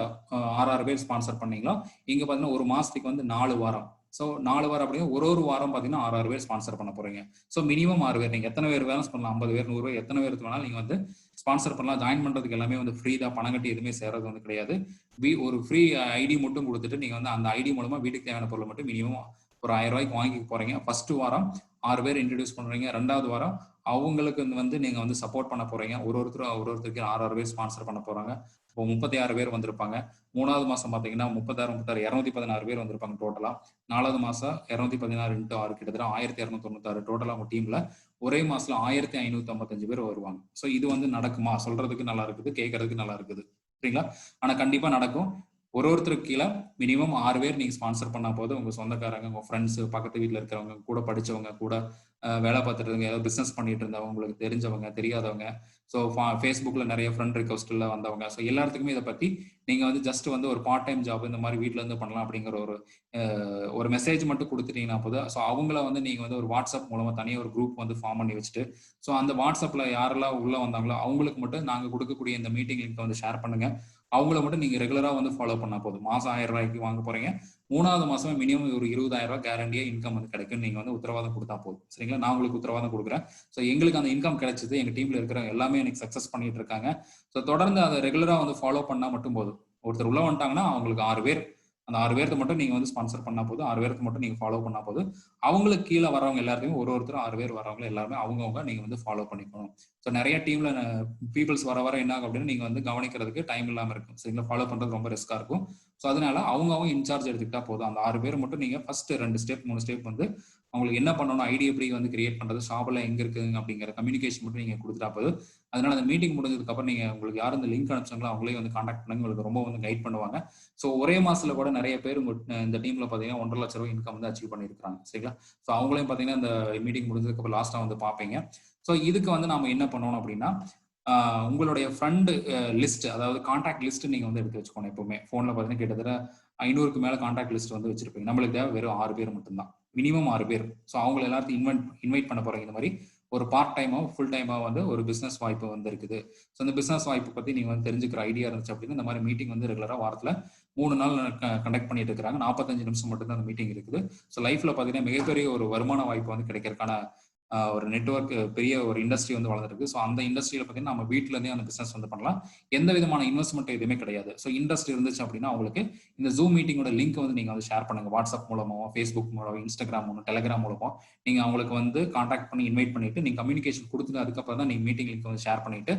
6 பேர் ஸ்பான்சர் பண்ணீங்களோ இங்க பாத்தீங்கன்னா ஒரு மாசத்துக்கு வந்து 4 வாரம். ஸோ 4 வாரம் அப்படிங்க ஒரு வாரம் பாத்தீங்கன்னா 6 பேர் ஸ்பான்சர் பண்ண போறீங்க. ஸோ மினிமம் 6 பேர். நீங்க எத்தனை பேர் வேணும் பண்ணலாம். 50 பேர், 100 பேர், எத்தனை பேருக்கு வேணாலும் நீங்க வந்து ஸ்பான்சர் பண்ணலாம். ஜாயின் பண்றதுக்கு எல்லாமே வந்து ஃப்ரீ தான். பணம் கட்டி எதுவுமே சேர்றது வந்து கிடையாது. ஒரு ஃப்ரீ ஐடி மட்டும் கொடுத்துட்டு நீங்க வந்து அந்த ஐடி மூலமா வீட்டுக்கு தேவையான பொருள் மட்டும் மினிமம் ஒரு 1000 ரூபாய்க்கு வாங்கி போறீங்க. ஃபர்ஸ்ட் வாரம் 6 பேர் இன்ட்ரடியூஸ் பண்றீங்க. 2வது வாரம் அவங்களுக்கு வந்து நீங்க வந்து சப்போர்ட் பண்ண போறீங்க. ஒருத்தருக்கு 6 பேர் ஸ்பான்சர் பண்ண போறாங்க. இப்போ 36 பேர் வந்திருப்பாங்க. 3வது மாசம் பாத்தீங்கன்னா 36 216 பேர் வந்திருப்பாங்க டோட்டலா. 4வது மாசம் 216 × 6 கிட்டத்தட்ட 1296 டோட்டலா உங்க டீம்ல ஒரே மாசத்துல 1555 பேர் வருவாங்க. ஸோ இது வந்து நடக்குமா? சொல்றதுக்கு நல்லா இருக்குது, கேட்கறதுக்கு நல்லா இருக்குது. சரிங்களா? ஆனா கண்டிப்பா நடக்கும். ஒருத்தருக்கு கீழே மினிமம் 6 பேர் நீங்க ஸ்பான்சர் பண்ணா போது உங்க சொந்தக்காரங்க, உங்க ஃப்ரெண்ட்ஸ், பக்கத்து வீட்டில் இருக்கிறவங்க, கூட படிச்சவங்க, கூட வேலை பார்த்துட்டு இருந்தவங்க, ஏதாவது பிசினஸ் பண்ணிட்டு இருந்தவங்க, உங்களுக்கு தெரிஞ்சவங்க, தெரியாதவங்க, ஸோ ஃபேஸ்புக்ல நிறைய ஃப்ரெண்ட் ரிக்வஸ்ட்ல வந்தவங்க, ஸோ எல்லாத்துக்குமே இதை பத்தி நீங்க வந்து ஜஸ்ட் வந்து ஒரு பார்ட் டைம் ஜாப் இந்த மாதிரி வீட்ல இருந்து பண்ணலாம் அப்படிங்கிற ஒரு மெசேஜ் மட்டும் கொடுத்துட்டீங்கன்னா போதும். ஸோ அவங்கள வந்து நீங்க வந்து ஒரு வாட்ஸ்அப் மூலமா தனியாக ஒரு குரூப் வந்து ஃபார்ம் பண்ணி வச்சுட்டு, ஸோ அந்த வாட்ஸ்அப்ல யாரெல்லாம் உள்ள வந்தாங்களோ அவங்களுக்கு மட்டும் நாங்க கொடுக்கக்கூடிய இந்த மீட்டிங் லிங்க் வந்து ஷேர் பண்ணுங்க. அவங்கள மட்டும் நீங்க ரெகுலரா வந்து ஃபாலோ பண்ணா போதும். மாசம் 1000 ரூபாய்க்கு வாங்க போறீங்க, 3வது மாசமே மினிமம் ஒரு 20,000 ரூபாய் கேரண்டியா இன்கம் வந்து கிடைக்கும். நீங்க வந்து உத்தரவாதம் கொடுத்தா போதும். சரிங்களா? நான் உங்களுக்கு உத்தரவாதம் கொடுக்குறேன். ஸோ எங்களுக்கு அந்த இன்கம் கிடைச்சது, எங்க டீம்ல இருக்கிறவங்க எல்லாமே எனக்கு சக்சஸ் பண்ணிட்டு இருக்காங்க. ஸோ தொடர்ந்து அதை ரெகுலரா வந்து ஃபாலோ பண்ணா மட்டும் போதும். ஒருத்தர் உள்ள வந்துட்டாங்கன்னா அவங்களுக்கு 6 பேர், அந்த 6 பேர்த்த மட்டும் நீங்க வந்து ஸ்பான்சர் பண்ணா போதும். 6 பேருக்கு மட்டும் நீங்க ஃபாலோ பண்ணா போதும். அவங்களுக்கு கீழே வரவங்க எல்லாத்தையும் ஒருத்தர் 6 பேர் வரவங்க எல்லாருமே அவங்கவுங்க நீங்க வந்து ஃபாலோ பண்ணிக்கணும். ஸோ நிறைய டீம்ல பீப்புள்ஸ் வர வர என்ன ஆகும் அப்படின்னு நீங்க வந்து கவனிக்கிறதுக்கு டைம் இல்லாம இருக்கும். சரிங்களா? ஃபாலோ பண்றது ரொம்ப ரிஸ்கா இருக்கும். ஸோ அதனால அவங்க இன்சார்ஜ் எடுத்துக்கிட்டா போதும். அந்த 6 பேர் மட்டும் நீங்க ஃபர்ஸ்ட் 2 ஸ்டெப் 3 ஸ்டெப் வந்து அவங்களுக்கு என்ன பண்ணணும், ஐடி எப்படி வந்து கிரியேட் பண்றது, ஷாப்ல எங்க இருக்குங்க அப்படிங்கிற கம்யூனிகேஷன் மட்டும் நீங்க கொடுத்துட்டா போதும். அதனால அந்த மீட்டிங் முடிஞ்சதுக்கு அப்புறம் நீங்க உங்களுக்கு யாரும் இந்த லிங்க் அனுப்பிச்சாங்களோ அவங்களே வந்து கான்டாக்ட் பண்ணுங்க. உங்களுக்கு ரொம்ப வந்து கைட் பண்ணுவாங்க. ஸோ ஒரே மாசத்துல கூட நிறைய பேர் இந்த டீம்ல பாத்தீங்கன்னா 1.5 லட்சம் ரூபாய் இன்கம் வந்து அச்சீவ் பண்ணிருக்காங்க. சரிங்களா? ஸோ அவங்களையும் பாத்தீங்கன்னா இந்த மீட்டிங் முடிஞ்சதுக்கு அப்புறம் லாஸ்டா வந்து பாப்பீங்க. ஸோ இதுக்கு வந்து நாம என்ன பண்ணணும் அப்படின்னா, உங்களுடைய ஃப்ரெண்டு லிஸ்ட், அதாவது கான்டாக்ட் லிஸ்ட் நீங்க வந்து எடுத்து வச்சுக்கணும். எப்பவுமே போன்ல பாத்தீங்கன்னா கிட்டத்தட்ட 500க்கு மேல கான்டாக்ட் லிஸ்ட் வந்து வச்சிருப்பீங்க. நம்மளுக்கு தேவை வெறும் 6 பேர் மட்டும்தான், மினிமம் 6 பேர். ஸோ அவங்க எல்லாத்தையும் இன்வைட் பண்ண போறீங்க. இந்த மாதிரி ஒரு பார்ட் டைமா ஃபுல் டைமா வந்து ஒரு பிசினஸ் வாய்ப்பு வந்து இருக்குது. ஸோ இந்த பிசினஸ் வாய்ப்பு பத்தி நீங்க வந்து தெரிஞ்சுக்கிற ஐடியா இருந்துச்சு அப்படின்னா இந்த மாதிரி மீட்டிங் வந்து ரெகுலரா வாரத்துல 3 நாள் கண்டக்ட் பண்ணிட்டு இருக்காங்க. 45 நிமிஷம் மட்டும் தான் அந்த மீட்டிங் இருக்குது. ஸோ லைஃப்ல பாத்தீங்கன்னா மிகப்பெரிய ஒரு வருமான வாய்ப்பு வந்து கிடைக்கிறதுக்கான ஒரு நெட்வொர்க், பெரிய ஒரு இண்டஸ்ட்ரி வந்து வளர்ந்துட்டு இருக்கு. ஸோ அந்த இண்டஸ்ட்ரியில பார்த்தீங்கன்னா நம்ம வீட்டில இருந்தே அந்த பிசினஸ் வந்து பண்ணலாம். எந்த விதமான இன்வெஸ்ட்மெண்ட் எதுவுமே கிடையாது. ஸோ இன்ட்ரெஸ்ட் இருந்துச்சு அப்படின்னா உங்களுக்கு இந்த ஜூம் மீட்டிங்கோட லிங்க் வந்து நீங்க வந்து ஷேர் பண்ணுங்க. வாட்ஸ்அப் மூலமோ, ஃபேஸ்புக் மூலமோ, இன்ஸ்டாகிராம் மூலமோ, டெலிகிராம் மூலமோ நீங்க அவங்களுக்கு வந்து கான்டாக்ட் பண்ணி இன்வைட் பண்ணிட்டு நீங்க கம்யூனிகேஷன் கொடுத்துட்டு அதுக்கப்புறம் தான் நீங்க மீட்டிங் லிங்க் வந்து ஷேர் பண்ணிட்டு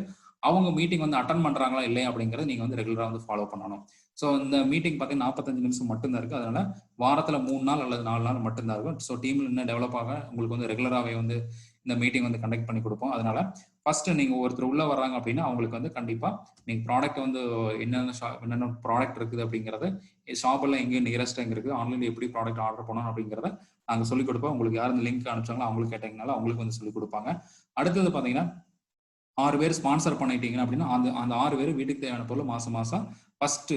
அவங்க மீட்டிங் வந்து அட்டன் பண்றாங்களா இல்லையா அப்படிங்கறத நீங்க வந்து ரெகுலரா வந்து ஃபாலோ பண்ணணும். ஸோ இந்த மீட்டிங் பார்த்தீங்கன்னா 45 நிமிஷம் மட்டும்தான் இருக்கு. அதனால வாரத்துல 3 நாள் அல்லது 4 நாள் மட்டும்தான் இருக்கும். ஸோ டீம்ல இன்னும் டெவலப் ஆக உங்களுக்கு வந்து ரெகுலராகவே வந்து இந்த மீட்டிங் வந்து கண்டக்ட் பண்ணி கொடுப்போம். அதனால ஃபர்ஸ்ட் நீங்க ஒருத்தர் உள்ள வர்றாங்க அப்படின்னா அவங்களுக்கு வந்து கண்டிப்பா நீங்க ப்ராடக்ட் வந்து என்னென்ன ப்ராடக்ட் இருக்குது அப்படிங்கறத, ஷாப் எல்லாம் எங்க நியரஸ்ட் எங்க இருக்கு, ஆன்லைன்ல எப்படி ப்ராடக்ட் ஆர்டர் பண்ணணும் அப்படிங்கறத நாங்க சொல்லிக் கொடுப்போம். உங்களுக்கு யாரும் லிங்க் அனுப்பிச்சாங்களோ அவங்களுக்கு கேட்டீங்கனால அவங்களுக்கு வந்து சொல்லிக் கொடுப்பாங்க. அடுத்தது பாத்தீங்கன்னா 6 பேர் ஸ்பான்சர் பண்ணிட்டீங்க அப்படின்னா அந்த 6 பேர் வீட்டுக்கு தேவையான பொருள் மாசம் ஃபர்ஸ்ட்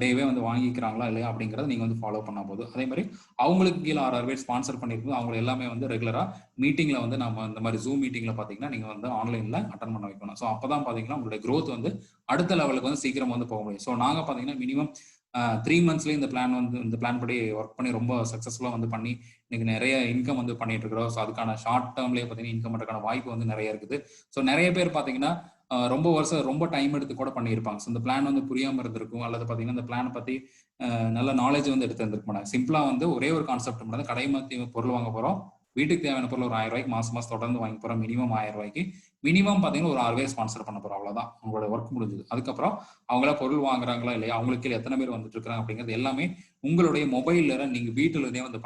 டேவே வந்து வாங்கிக்கிறாங்களா இல்லையா அப்படிங்கறத நீங்க வந்து ஃபாலோ பண்ணா போதும். அதே மாதிரி அவங்களுக்கு கீழே 6 பேர் ஸ்பான்சர் பண்ணிருக்கோம். அவங்க எல்லாமே வந்து ரெகுலரா மீட்டிங்ல வந்து நம்ம இந்த மாதிரி ஜூம் மீட்டிங்ல பாத்தீங்கன்னா நீங்க வந்து ஆன்லைன்ல அட்டன் பண்ண வைக்கணும். ஸோ அப்பதான் பாத்தீங்கன்னா உங்களுடைய growth வந்து அடுத்த லெவலுக்கு வந்து சீக்கிரம் வந்து போக முடியும். ஸோ நாங்க பாத்தீங்கன்னா மினிமம் 3 மந்த்ஸ்லயே இந்த பிளான் படி ஒர்க் பண்ணி ரொம்ப சக்சஸ்ஃபுல்லா வந்து பண்ணி இன்னைக்கு நிறைய இன்கம் வந்து பண்ணிட்டு இருக்கிறோம். ஸோ அதுக்கான ஷார்ட் டேர்ம்லயே பாத்தீங்கன்னா இன்கம் பண்றதுக்கான வாய்ப்பு வந்து நிறைய இருக்குது. ஸோ நிறைய பேர் பாத்தீங்கன்னா ரொம்ப வருஷம் ரொம்ப டைம் எடுத்து கூட பண்ணியிருப்பாங்க. ஸோ இந்த பிளான் வந்து புரியாம இருந்திருக்கும், அல்லது பாத்தீங்கன்னா இந்த பிளான் பத்தி நல்ல நாலேஜ் வந்து எடுத்து இருந்திருக்க மாட்டாங்க. சிம்பிளா வந்து ஒரே ஒரு கான்செப்ட் மட்டும், கடை மாத்தி பொருள் வாங்க போறோம், வீட்டுக்கு தேவையான பொருள் ஒரு 1000 ரூபாய்க்கு மாசம் தொடர்ந்து வாங்கி போறோம். மினிமம் 1000 ரூபாய்க்கு மினிமம் பாத்தீங்கன்னா ஒரு 6 பேர் ஸ்பான்சர் பண்ண போறோம். அவ்வளவுதான் உங்களோட ஒர்க் முடிஞ்சது. அதுக்கப்புறம் அவங்களா பொருள் வாங்குறாங்களா இல்லையா, அவங்களுக்கு எத்தனை பேர் வந்துட்டு இருக்காங்க அப்படிங்கிறது எல்லாமே உங்களுடைய மொபைல்ல நீங்க வீட்டுல இருந்தே வந்து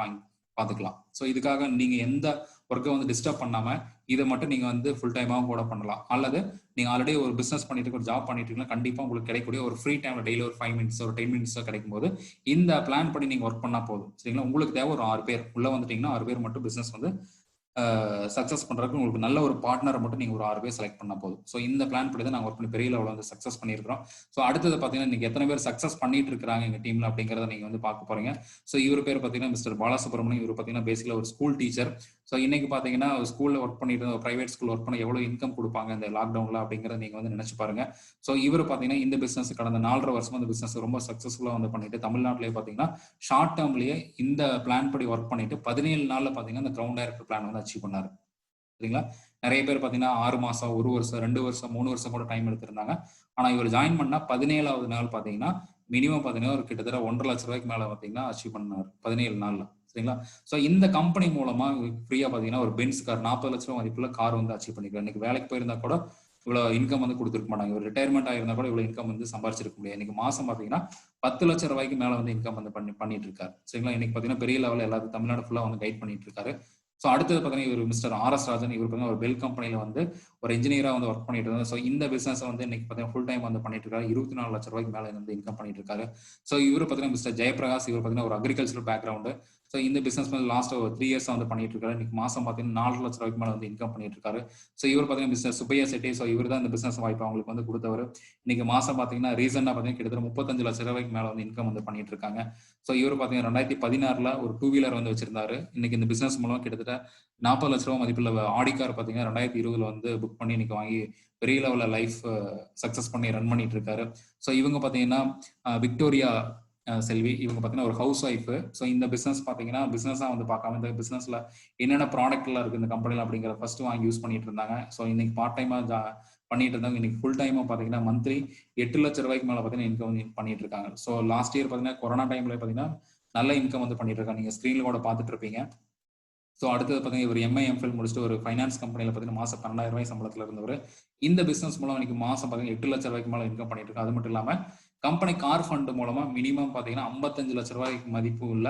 பாத்துக்கலாம். ஸோ இதுக்காக நீங்க எந்த ஒர்க்கை வந்து டிஸ்டர்ப் பண்ணாம இதை மட்டும் நீங்க வந்து ஃபுல் டைமாவும் கூட பண்ணலாம். அல்லது நீங்க ஆல்ரெடி ஒரு பிசினஸ் பண்ணிட்டு ஒரு ஜாப் பண்ணிட்டு இருக்கீங்கன்னா கண்டிப்பா உங்களுக்கு கிடைக்கக்கூடிய ஒரு ஃப்ரீ டைம்ல டெய்லி ஒரு 5 மினிட்ஸ் ஒரு 10 மினிட்ஸ் கிடைக்கும் போது இந்த பிளான் படி நீங்க ஒர்க் பண்ணா போதும். சரிங்களா? உங்களுக்கு தேவை ஒரு 6 பேர் உள்ள வந்துட்டீங்கன்னா 6 பேர் மட்டும் பிசினஸ் வந்து சக்சஸ் பண்றதுக்கு உங்களுக்கு நல்ல ஒரு பார்ட்னரை மட்டும் நீங்க ஒரு 6 பேர் செலக்ட் பண்ணா போதும். ஸோ இந்த பிளான் படி தான் நாங்கள் ஒர்க் பண்ணி பெரிய லெவலில் வந்து சக்சஸ் பண்ணியிருக்கிறோம். ஸோ அடுத்தது பார்த்தீங்கன்னா இன்னைக்கு எத்தனை பேர் சக்சஸ் பண்ணிட்டு இருக்காங்க எங்க டீம்ல அப்படிங்கிறத நீங்க வந்து பார்க்க போறீங்க. ஸோ இவர் பேர் பார்த்தீங்கன்னா மிஸ்டர் பாலசுப்ரமணியம். இவர் பார்த்தீங்கன்னா பேசிக்கலா ஒரு ஸ்கூல் டீச்சர். ஸோ இன்னைக்கு பார்த்தீங்கன்னா ஸ்கூல்ல ஒர்க் பண்ணிட்டு பிரைவேட் ஸ்கூல் ஒர்க் பண்ண எவ்வளவு இன்கம் கொடுப்பாங்க இந்த லாக்டவுன்ல அப்படிங்கிறத நீங்க வந்து நினைச்சு பாருங்க. ஸோ இவர் பார்த்தீங்கன்னா இந்த பிசினஸ் கடந்த 4.5 வருஷமா இந்த பிசினஸ் ரொம்ப சக்சஸ்ஃபுல்லா வந்து பண்ணிட்டு தமிழ்நாட்டிலேயே பார்த்தீங்கன்னா ஷார்ட் டேர்ம்லயே இந்த பிளான் படி ஒர்க் பண்ணிட்டு 17 நாள்ல பார்த்தீங்கன்னா இந்த கிரவுண்ட் டைரக்டர் பிளான் வந்து அச்சீவ் பண்ணாரு. சரிங்களா? நிறைய பேர் பாத்தீங்கன்னா 6 மாசம், 1 வருஷம், 2 வருஷம், 3 வருஷம் கூட டைம் எடுத்திருந்தாங்க. ஆனா இவர் ஜாயின் பண்ணா 17வது நாள் பாத்தீங்கன்னா மினிமம் பாத்தீங்கன்னா ஒரு கிட்டத்தட்ட 1.5 லட்சம் ரூபாய்க்கு மேல பாத்தீங்கன்னா அச்சீவ் பண்ணாரு 17 நாள்ல. சரிங்களா? சோ இந்த கம்பெனி மூலமா ஃப்ரீயா பாத்தீங்கன்னா ஒரு பென்ஸ் கார் 40 லட்சம் ரூபாய் மதிப்புள்ள கார் வந்து அச்சீவ் பண்ணிருக்காரு. இன்னைக்கு வேலைக்கு போயிருந்தா கூட இவ்வளவு இன்கம் வந்து கொடுத்துருக்க மாட்டாங்க. ஒரு ரிட்டையர்மெண்ட் ஆயிருந்தா கூட இவ்வளவு இன்கம் வந்து சம்பாரிச்சிருக்க முடியாது. இன்னைக்கு மாசம் பாத்தீங்கன்னா 10 லட்சம் ரூபாய்க்கு மேல வந்து இன்கம் வந்து பண்ணிட்டு இருக்காரு. சரிங்களா? இன்னைக்கு பாத்தீங்கன்னா பெரிய லெவலில் எல்லாத்தையும் தமிழ்நாடு ஃபுல்லா வந்து கைட் பண்ணிட்டு இருக்காரு. ஸோ அடுத்தது பார்த்தீங்கன்னா இவர் மிஸ்டர் ஆர்எஸ் ராஜன். இவர் பார்த்தீங்கன்னா ஒரு பெல் கம்பெனியில் வந்து ஒரு இன்ஜினியராக வந்து ஒர்க் பண்ணிட்டு இருந்தார். ஸோ இந்த பிசினஸ் வந்து இன்னைக்கு பார்த்தீங்கன்னா ஃபுல் டைம் வந்து பண்ணிட்டு இருக்காரு. 24 லட்சம் ரூபாய்க்கு மேலே வந்து இன்கம் பண்ணிட்டு இருக்காரு. ஸோ இவர் பார்த்தீங்கன்னா மிஸ்டர் ஜெயபிரகாஷ். இவர் பார்த்தீங்கன்னா ஒரு அக்ரிகல்ச்சர் பேக்ரவுண்டு. ஸோ இந்த பிசினஸ் வந்து லாஸ்ட் ஒரு 3 இயர்ஸ் வந்து பண்ணிட்டு இருக்காரு. இன்னைக்கு மாசம் பார்த்தீங்கன்னா 4 லட்சம் ரூபாய்க்கு மேலே வந்து இன்கம் பண்ணிட்டு இருக்காரு. ஸோ இவர் பார்த்தீங்கன்னா மிஸ்டர் சுப்பையா செட்டி. ஸோ இவர் தான் இந்த பிசினஸ் வாய்ப்பு அவங்களுக்கு வந்து கொடுத்தவர். இன்னைக்கு மாசம் பார்த்தீங்கன்னா ரீசெண்டாக பார்த்தீங்கன்னா கிட்டத்தட்ட 35 லட்சம் ரூபாய்க்கு மேலே வந்து இன்கம் வந்து பண்ணிட்டு இருக்காங்க. ஸோ இவர் பார்த்தீங்கன்னா 2016 ஒரு 2 வீலர் வந்து வச்சிருந்தாரு. இன்னைக்கு இந்த பிசினஸ் மூலம் கிட்டத்தட்ட 40 லட்ச ரூபா மதிப்புள்ள ஆடி கார் பார்த்தீங்கன்னா 2020 வந்து புக் பண்ணி இன்னைக்கு வாங்கி பெரிய லெவலில் லைஃப் சக்ஸஸ் பண்ணி ரன் பண்ணிட்டு இருக்காரு. ஸோ இவங்க பார்த்தீங்கன்னா விக்டோரியா செல்வி. இவங்க பார்த்தீங்கன்னா ஒரு ஹவுஸ் ஒய்ஃபு. ஸோ இந்த பிஸ்னஸ் பார்த்தீங்கன்னா பிஸ்னஸாக வந்து பார்க்காம இந்த பிஸ்னஸில் என்னென்ன ப்ராடக்ட்லாம் இருக்குது இந்த கம்பெனியில் அப்படிங்கிற ஃபர்ஸ்ட் வாங்கி யூஸ் பண்ணிட்டு இருந்தாங்க. ஸோ இன்னைக்கு பார்ட் டைமாக பண்ணிட்டு இருந்தாங்க. இன்னைக்கு ஃபுல் டைமாக பார்த்தீங்கன்னா மந்த்லி 8 லட்சம் ரூபாய்க்கு மேலே பார்த்தீங்கன்னா இன்கம் வந்து பண்ணிட்டு இருக்காங்க. ஸோ லாஸ்ட் இயர் பார்த்தீங்கன்னா கொரோனா டைம்ல பார்த்தீங்கன்னா நல்ல இன்கம் வந்து பண்ணிட்டு இருக்காங்க. நீங்கள் ஸ்க்ரீனில் கூட பார்த்துட்டு இருப்பீங்க. ஸோ அடுத்தது பார்த்தீங்கன்னா இவர் எம்ஐ எம்ஃபில் முடிச்சுட்டு ஒரு ஃபைனான்ஸ் கம்பெனியில் பார்த்தீங்கன்னா மாதம் 12,000 ரூபாய் சம்பளத்தில் இருந்தவர். இந்த பிஸ்னஸ் மூலம் இன்னைக்கு மாதம் பார்த்தீங்கன்னா 8 லட்சம் ரூபாய்க்கு மேலே இன்கம் பண்ணிட்டு இருக்கு. அது மட்டும் இல்லாமல் கம்பெனி கார் ஃபண்ட் மூலமா மினிமம் பார்த்தீங்கன்னா 55 லட்சம் ரூபாய்க்கு மதிப்பு உள்ள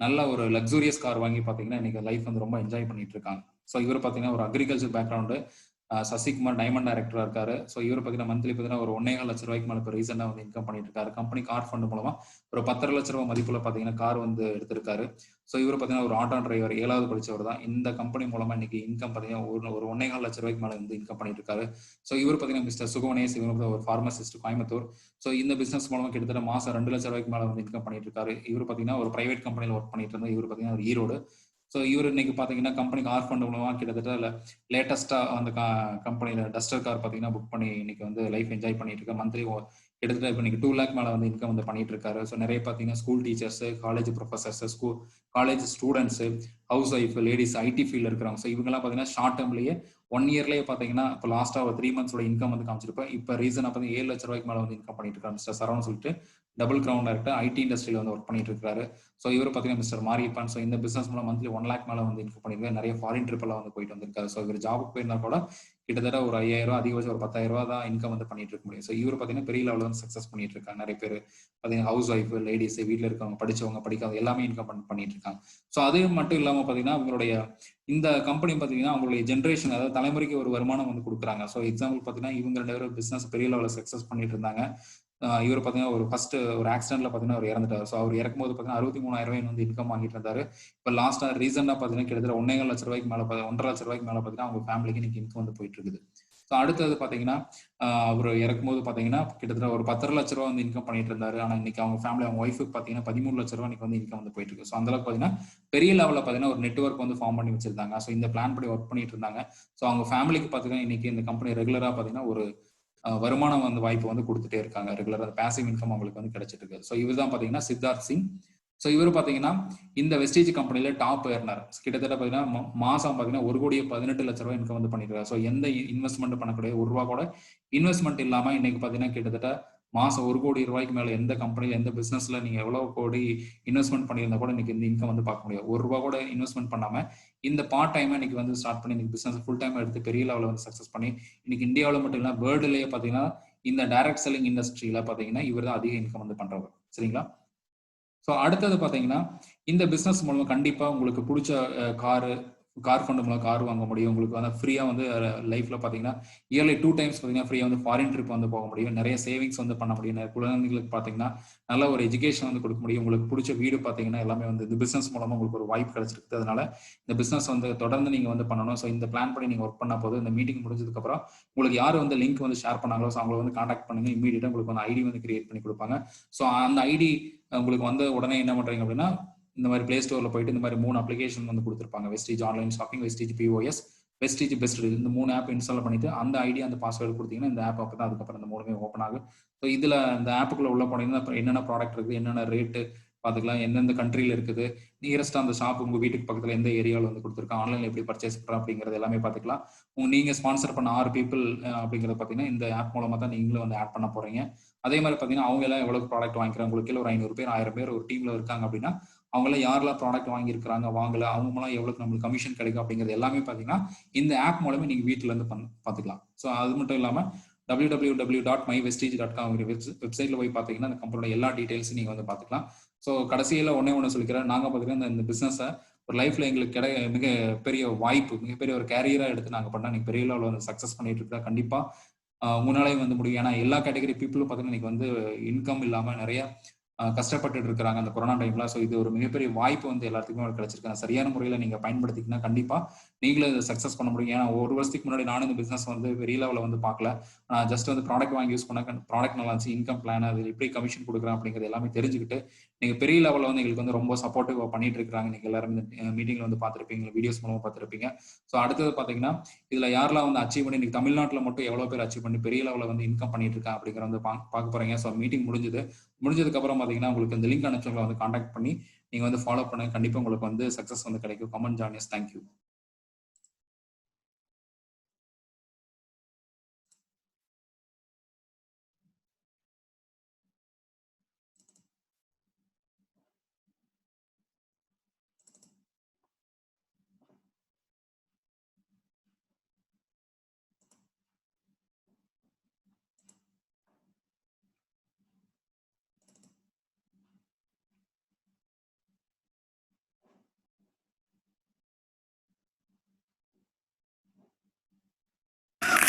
நல்ல ஒரு லக்ஸூரியஸ் கார் வாங்கி பார்த்தீங்கன்னா இன்னைக்கு லைஃப் வந்து ரொம்ப என்ஜாய் பண்ணிட்டு இருக்காங்க. ஸோ இவர் பார்த்தீங்கன்னா ஒரு அக்ரிகல்ச்சர் பேக்ரவுண்டு. சசிகுமார் டைமண்ட் டைரக்டரா இருக்காரு. ஸோ இவர் பார்த்தீங்கன்னா மந்த்லி பார்த்தீங்கன்னா ஒரு 1.25 லட்சம் ரூபாய்க்கு மேலே இப்போ ரீசெண்டாக வந்து இன்கம் பண்ணிட்டு இருக்காரு. கம்பெனி கார் ஃபண்ட் மூலமா ஒரு 10 லட்ச ரூபாய் மதிப்புல பார்த்தீங்கன்னா கார் வந்து எடுத்திருக்காரு. ஸோ இவர் பார்த்தீங்கன்னா ஒரு ஆட்டோ டிரைவர் 7வது படிச்சவர் தான். இந்த கம்பெனி மூலமா இன்னைக்கு இன்கம் பார்த்தீங்கன்னா ஒரு 1.25 லட்ச ரூபாய்க்கு மேலே வந்து இன்கம் பண்ணிட்டு இருக்காரு. ஸோ இவர் பார்த்தீங்கன்னா மிஸ்டர் சுகவனேஷ். இவர் ஒரு ஃபார்மசிஸ்ட் கோயம்புத்தூர். ஸோ இந்த பிசினஸ் மூலமா கிட்டத்தட்ட மாசம் 2 லட்சம் ரூபாய்க்கு மேலே வந்து இன்கம் பண்ணிட்டு இருக்காரு. இவர் பார்த்தீங்கன்னா ஒரு பிரைவேட் கம்பெனியில் ஒர்க் பண்ணிட்டு இருந்தார். இவர் பார்த்தீங்கன்னா ஒரு ஈரோடு. ஸோ இவர் இன்னைக்கு பார்த்தீங்கன்னா கம்பெனி கார் ஃபண்ட் மூலமா கிட்டத்தட்ட லேட்டஸ்ட்டாக அந்த கம்பெனியில் டஸ்டர் கார் பார்த்தீங்கன்னா புக் பண்ணி இன்னைக்கு வந்து லைஃப் என்ஜாய் பண்ணிட்டு இருக்காரு. மந்த்லி கிட்டத்தட்ட இப்போ இன்னைக்கு 2 லேக் மேலே வந்து இன்கம் வந்து பண்ணிட்டு இருக்காரு. ஸோ நிறைய பார்த்தீங்கன்னா school teachers, college professors, college students, housewife, ladies, IT ஃபீல்டில் இருக்கிறவங்க. ஸோ இவங்கெல்லாம் பார்த்தீங்கன்னா ஷார்ட் டேர்ம்லேயே 1 இயர்லேயே பார்த்தீங்கன்னா இப்போ லாஸ்ட்டாக ஒரு 3 மந்த்ஸோட இன்கம் வந்து காமிச்சிருப்பேன். இப்போ ரீசனாக பார்த்தீங்கன்னா 7 லட்ச ரூபாய்க்கு மேலே வந்து இன்கம் பண்ணிட்டு இருக்காரு. மிஸ்டர் சரவணன் சொல்லிட்டு டபுள் கிரவுண்ட் டைரக்டர் ஐடி இண்டஸ்ட்ரியில் வந்து ஒர்க் பண்ணிட்டு இருக்காரு. ஸோ இவர் பார்த்தீங்கன்னா மிஸ்டர் மாரியப்பன். ஸோ இந்த பிசினஸ் மூலம் மந்த்லி 1 லேக் மேலே வந்து இன்கம் பண்ணியிருக்காரு. நிறைய ஃபாரின் ட்ரிப் எல்லாம் வந்து போயிட்டு வந்திருக்காரு. ஸோ இவர் ஜாபுக்கு போயிருந்தா கூட கிட்டத்தட்ட ஒரு 5,000 ரூபா, அதிகபட்சம் ஒரு 10,000 ரூபா தான் இன்கம் வந்து பண்ணிட்டு இருக்க முடியும். ஸோ இவர் பார்த்தீங்கன்னா பெரிய லெவலில் வந்து சக்ஸஸ் பண்ணிட்டு இருக்காங்க. நிறைய பேர் பார்த்தீங்கன்னா ஹவுஸ் ஒய்ஃப், லேடிஸ், வீட்டில் இருக்கவங்க, படிச்சவங்க, படிக்காதவங்க எல்லாமே இன்கம் பண்ணிட்டு இருக்காங்க. ஸோ அது மட்டும் இல்லாமல் பார்த்தீங்கன்னா அவங்களுடைய இந்த கம்பெனி பார்த்தீங்கன்னா அவங்களுடைய ஜென்ரேஷன், அதாவது தலைமுறைக்கு ஒரு வருமானம் வந்து கொடுக்குறாங்க. ஸோ எக்ஸாம்பிள் பார்த்தீங்கன்னா இவங்க 2 பேரும் பிசினஸ் பெரிய லெவலில் சக்ஸஸ் பண்ணிட்டு இருந்தாங்க. இவர் பார்த்தீங்கன்னா ஒரு ஃபர்ஸ்ட் ஒரு ஆக்சிடென்ட்ல பார்த்தீங்கன்னா அவர் இறந்துட்டார். ஸோ அவர் இறக்கும்போது பார்த்தீங்கன்னா 63,000 ரூபாய் வந்து இன்கம் வாங்கிட்டு இருந்தாரு. இப்போ லாஸ்ட்டாக ரீசெண்டாக பார்த்தீங்கன்னா கிட்டத்தட்ட 1.25 லட்ச ரூபாய்க்கு மேலே 1.5 லட்ச ரூபாய்க்கு மேலே பார்த்தீங்கன்னா அவங்க ஃபேமிலிக்கு இன்னைக்கு இன்கம் வந்து போயிட்டு இருக்குது. ஸோ அடுத்தது பார்த்தீங்கன்னா அவர் இறக்கும்போது பார்த்தீங்கன்னா கிட்டத்தட்ட ஒரு 10 லட்ச ரூபா வந்து இன்கம் பண்ணிட்டு இருந்தாரு. ஆனால் இன்னைக்கு அவங்க ஃபேமிலி, அவங்க ஒய்ஃபுக்கு பார்த்தீங்கன்னா 13 லட்ச ரூபா இன்னைக்கு வந்து இன்கம் வந்து போயிட்டு இருக்கு. ஸோ அந்த அளவுக்கு பார்த்தீங்கன்னா பெரிய லெவலில் பார்த்தீங்கன்னா ஒரு நெட்வொர்க் வந்து ஃபார்ம் பண்ணி வச்சிருந்தாங்க. ஸோ இந்த பிளான் படி ஒர்க் பண்ணிட்டு இருந்தாங்க. ஸோ அவங்க ஃபேமிலிக்கு பார்த்தீங்கன்னா இன்னைக்கு இந்த கம்பெனி ரெகுலராக பார்த்தீங்கன்னா ஒரு வருமானம் வந்து வாய்ப்பு வந்து கொடுத்துட்டே இருக்காங்க. ரெகுலராக பேசிவ் இன்கம் அவங்களுக்கு வந்து கிடைச்சிட்டு இருக்கு. ஸோ இவர் தான் பார்த்தீங்கன்னா சித்தார்த் சிங். ஸோ இவர் பார்த்தீங்கன்னா இந்த வெஸ்டேஜ் கம்பெனியில டாப் ஏர்னர். கிட்டத்தட்ட பார்த்தீங்கன்னா மாசம் பார்த்தீங்கன்னா 1,18 லட்ச ரூபாய் இன்கம் வந்து பண்ணிருக்காரு. ஸோ எந்த இன்வெஸ்ட்மெண்ட் பண்ணக்கூடிய ஒரு ரூபா கூட இன்வெஸ்ட்மெண்ட் இல்லாம இன்னைக்கு பார்த்தீங்கன்னா கிட்டத்தட்ட மாசம் 1 கோடி ரூபாய்க்கு மேல எந்த கம்பெனில, எந்த பிசினஸ்ல நீங்க எவ்வளவு கோடி இன்வெஸ்ட்மெண்ட் பண்ணியிருந்தா கூட இன்னைக்கு இந்த இன்கம் வந்து பார்க்க முடியாது. 1 ரூபா கூட இன்வெஸ்ட்மெண்ட் பண்ணாம இந்த பார்ட் டைமா இன்னைக்கு வந்து ஸ்டார்ட் பண்ணி இன்னைக்கு பிசினஸ் ஃபுல் டைம் எடுத்து பெரிய லெவலில் வந்து சக்சஸ் பண்ணி இன்னைக்கு இந்தியாவில் மட்டும் இல்ல வேர்ல்டுலயே பாத்தீங்கன்னா இந்த டைரக்ட் செல்லிங் இண்டஸ்ட்ரியில பாத்தீங்கன்னா இவர் தான் அதிக இன்கம் வந்து பண்றவர். சரிங்களா? ஸோ அடுத்தது பாத்தீங்கன்னா இந்த பிசினஸ் மூலமா கண்டிப்பா உங்களுக்கு பிடிச்ச கார் ஃபண்ட் மூலம் கார் வாங்க முடியும். உங்களுக்கு வந்து ஃப்ரீயா வந்து லைஃப்ல பாத்தீங்கன்னா இயர்லி 2 டைம்ஸ் பாத்தீங்கன்னா ஃப்ரீயா வந்து ஃபாரின் ட்ரிப் வந்து போக முடியும். நிறைய சேவிங்ஸ் வந்து பண்ண முடியும். நிறைய குழந்தைங்களுக்கு பாத்தீங்கன்னா நல்ல ஒரு எஜுகேஷன் வந்து கொடுக்க முடியும். உங்களுக்கு பிடிச்ச வீடு பாத்தீங்கன்னா எல்லாமே வந்து இந்த பிசினஸ் மூலமா உங்களுக்கு ஒரு வாய்ப்பு கிடைச்சிருக்கு. அதனால இந்த பிசினஸ் வந்து தொடர்ந்து நீங்க வந்து பண்ணணும். ஸோ இந்த பிளான் பண்ணி நீங்க ஒர்க் பண்ண போது இந்த மீட்டிங் முடிஞ்சதுக்கு அப்புறம் உங்களுக்கு யார் வந்து லிங்க் வந்து ஷேர் பண்ணாங்களோ ஸோ அவங்களை வந்து கான்டாக்ட் பண்ணுங்க. இமீடியட்டா உங்களுக்கு வந்து ஐடி வந்து கிரியேட் பண்ணி கொடுப்பாங்க. ஸோ அந்த ஐடி உங்களுக்கு வந்து உடனே என்ன பண்றீங்க அப்படின்னா இந்த மாதிரி பிளே ஸ்டோர்ல போயிட்டு இந்த மாதிரி 3 அப்ளிகேஷன் வந்து கொடுத்துருப்பாங்க. Wastage online shopping, wastage POS, wastage best. இந்த 3 ஆப் இன்ஸ்டால் பண்ணிட்டு அந்த ஐடி அந்த பாஸ்வேர்டு கொடுத்தீங்கன்னா இந்த ஆப் அப்பதான் அதுக்கப்புறம் இந்த 3மே ஓப்பன் ஆகும். ஸோ இதுல இந்த ஆப்புக்குள்ள உள்ள போனீங்கன்னா அப்புறம் என்னென்ன ப்ராடக்ட் இருக்குது, என்னென்ன ரேட்டு பார்த்துக்கலாம், எந்தெந்த கண்ட்ரியில் இருக்குது, நியரஸ்ட் அந்த ஷாப் உங்க வீட்டுக்கு பக்கத்தில் எந்த ஏரியாவில் வந்து கொடுத்துருக்கோம், ஆன்லைனில் எப்படி பர்ச்சேஸ் பண்ணுறோம் அப்படிங்கிறது எல்லாமே பார்த்துக்கலாம். நீங்கள் ஸ்பான்சர் பண்ண 6 பீப்புள் அப்படிங்கிறத பார்த்தீங்கன்னா இந்த ஆப் மூலமாக தான் நீங்களும் வந்து ஆட் பண்ண போறீங்க. அதே மாதிரி பார்த்தீங்கன்னா அவங்க எல்லாம் எவ்வளவு ப்ராடக்ட் வாங்கிக்கிறாங்க, உங்களுக்கு கீழே ஒரு 500 பேர் 1000 பேர் ஒரு டீம்ல இருக்காங்க அப்படின்னா அவங்களாம் யாரெல்லாம் ப்ராடக்ட் வாங்கியிருக்கிறாங்க, வாங்கல, அவங்க மூலம் எவ்வளவு நம்மளுக்கு கமிஷன் கிடைக்கும் அப்படிங்கிறது எல்லாமே பார்த்தீங்கன்னா இந்த ஆப் மூலமே நீங்க வீட்டுல இருந்து பார்த்துக்கலாம். ஸோ அது மட்டும் இல்லாமல் www.mywestige.com வெப்சைட்ல போய் பார்த்தீங்கன்னா அந்த கம்பெனியோட எல்லா டீடைல்ஸும் நீங்க வந்து பார்த்துக்கலாம். ஸோ கடைசியில் ஒன்னே சொல்லிக்கிறேன், நாங்கள் பார்த்தீங்கன்னா இந்த பிசினஸை ஒரு லைஃப்ல எங்களுக்கு மிக பெரிய வாய்ப்பு, மிகப்பெரிய ஒரு கேரியரா எடுத்து நாங்க பண்ணா நீங்க பெரிய லெவலில் வந்து சக்ஸஸ் பண்ணிட்டு இருக்கா கண்டிப்பா உங்களாலையும் வந்து முடியும். ஏன்னா எல்லா கேட்டகரி பீப்புளும் பார்த்தீங்கன்னா இன்னைக்கு வந்து இன்கம் இல்லாம நிறைய கஷ்டப்பட்டுட்டு இருக்கிறாங்க அந்த கொரோனா டைம்ல. ஸோ இது ஒரு மிகப்பெரிய வாய்ப்பு வந்து எல்லாத்துக்குமே கிடைச்சிருக்கு. சரியான முறையில் நீங்க பயன்படுத்திக்கினா கண்டிப்பா நீங்களும் இதை சக்ஸஸ் பண்ண முடியும். ஏன்னா ஒரு வருஷத்துக்கு முன்னாடி நானும் இந்த பிசினஸ் வந்து பெரிய லெவலில் வந்து பார்க்கல. நான் ஜஸ்ட் வந்து ப்ராடக்ட் வாங்கி யூஸ் பண்ண ப்ராடக்ட் நல்லா இருந்துச்சு, இன்கம் பிளான் அது எப்படி கமிஷன் கொடுக்குறேன் அப்படிங்கிறது எல்லாமே தெரிஞ்சுக்கிட்டு நீங்க பெரிய லெவலில் வந்து எங்களுக்கு வந்து ரொம்ப சப்போர்ட்டிவா பண்ணிட்டு இருக்காங்க. நீங்க எல்லாரும் இந்த மீட்டிங்ல வந்து பார்த்துருப்பீங்க, வீடியோஸ் மூலமா பார்த்துருப்பீங்க. ஸோ அடுத்தது பார்த்தீங்கன்னா இதுல யாரெல்லாம் வந்து அச்சீவ் பண்ணி இன்னைக்கு தமிழ்நாட்டில் மட்டும் எவ்வளவு பேர் அச்சீவ் பண்ணி பெரிய லெவலில் வந்து இன்கம் பண்ணிட்டு இருக்காங்க அப்படிங்கிற வந்து பார்க்க போறீங்க. ஸோ மீட்டிங் முடிஞ்சதுக்கு அப்புறம் பார்த்தீங்கன்னா உங்களுக்கு இந்த லிங்க் அனுப்பிச்சவங்களை வந்து கான்டாக்ட் பண்ணி நீங்க வந்து ஃபாலோ பண்ணுங்க. கண்டிப்பா உங்களுக்கு வந்து சக்சஸ் வந்து கிடைக்கும். Comment join. Thank you.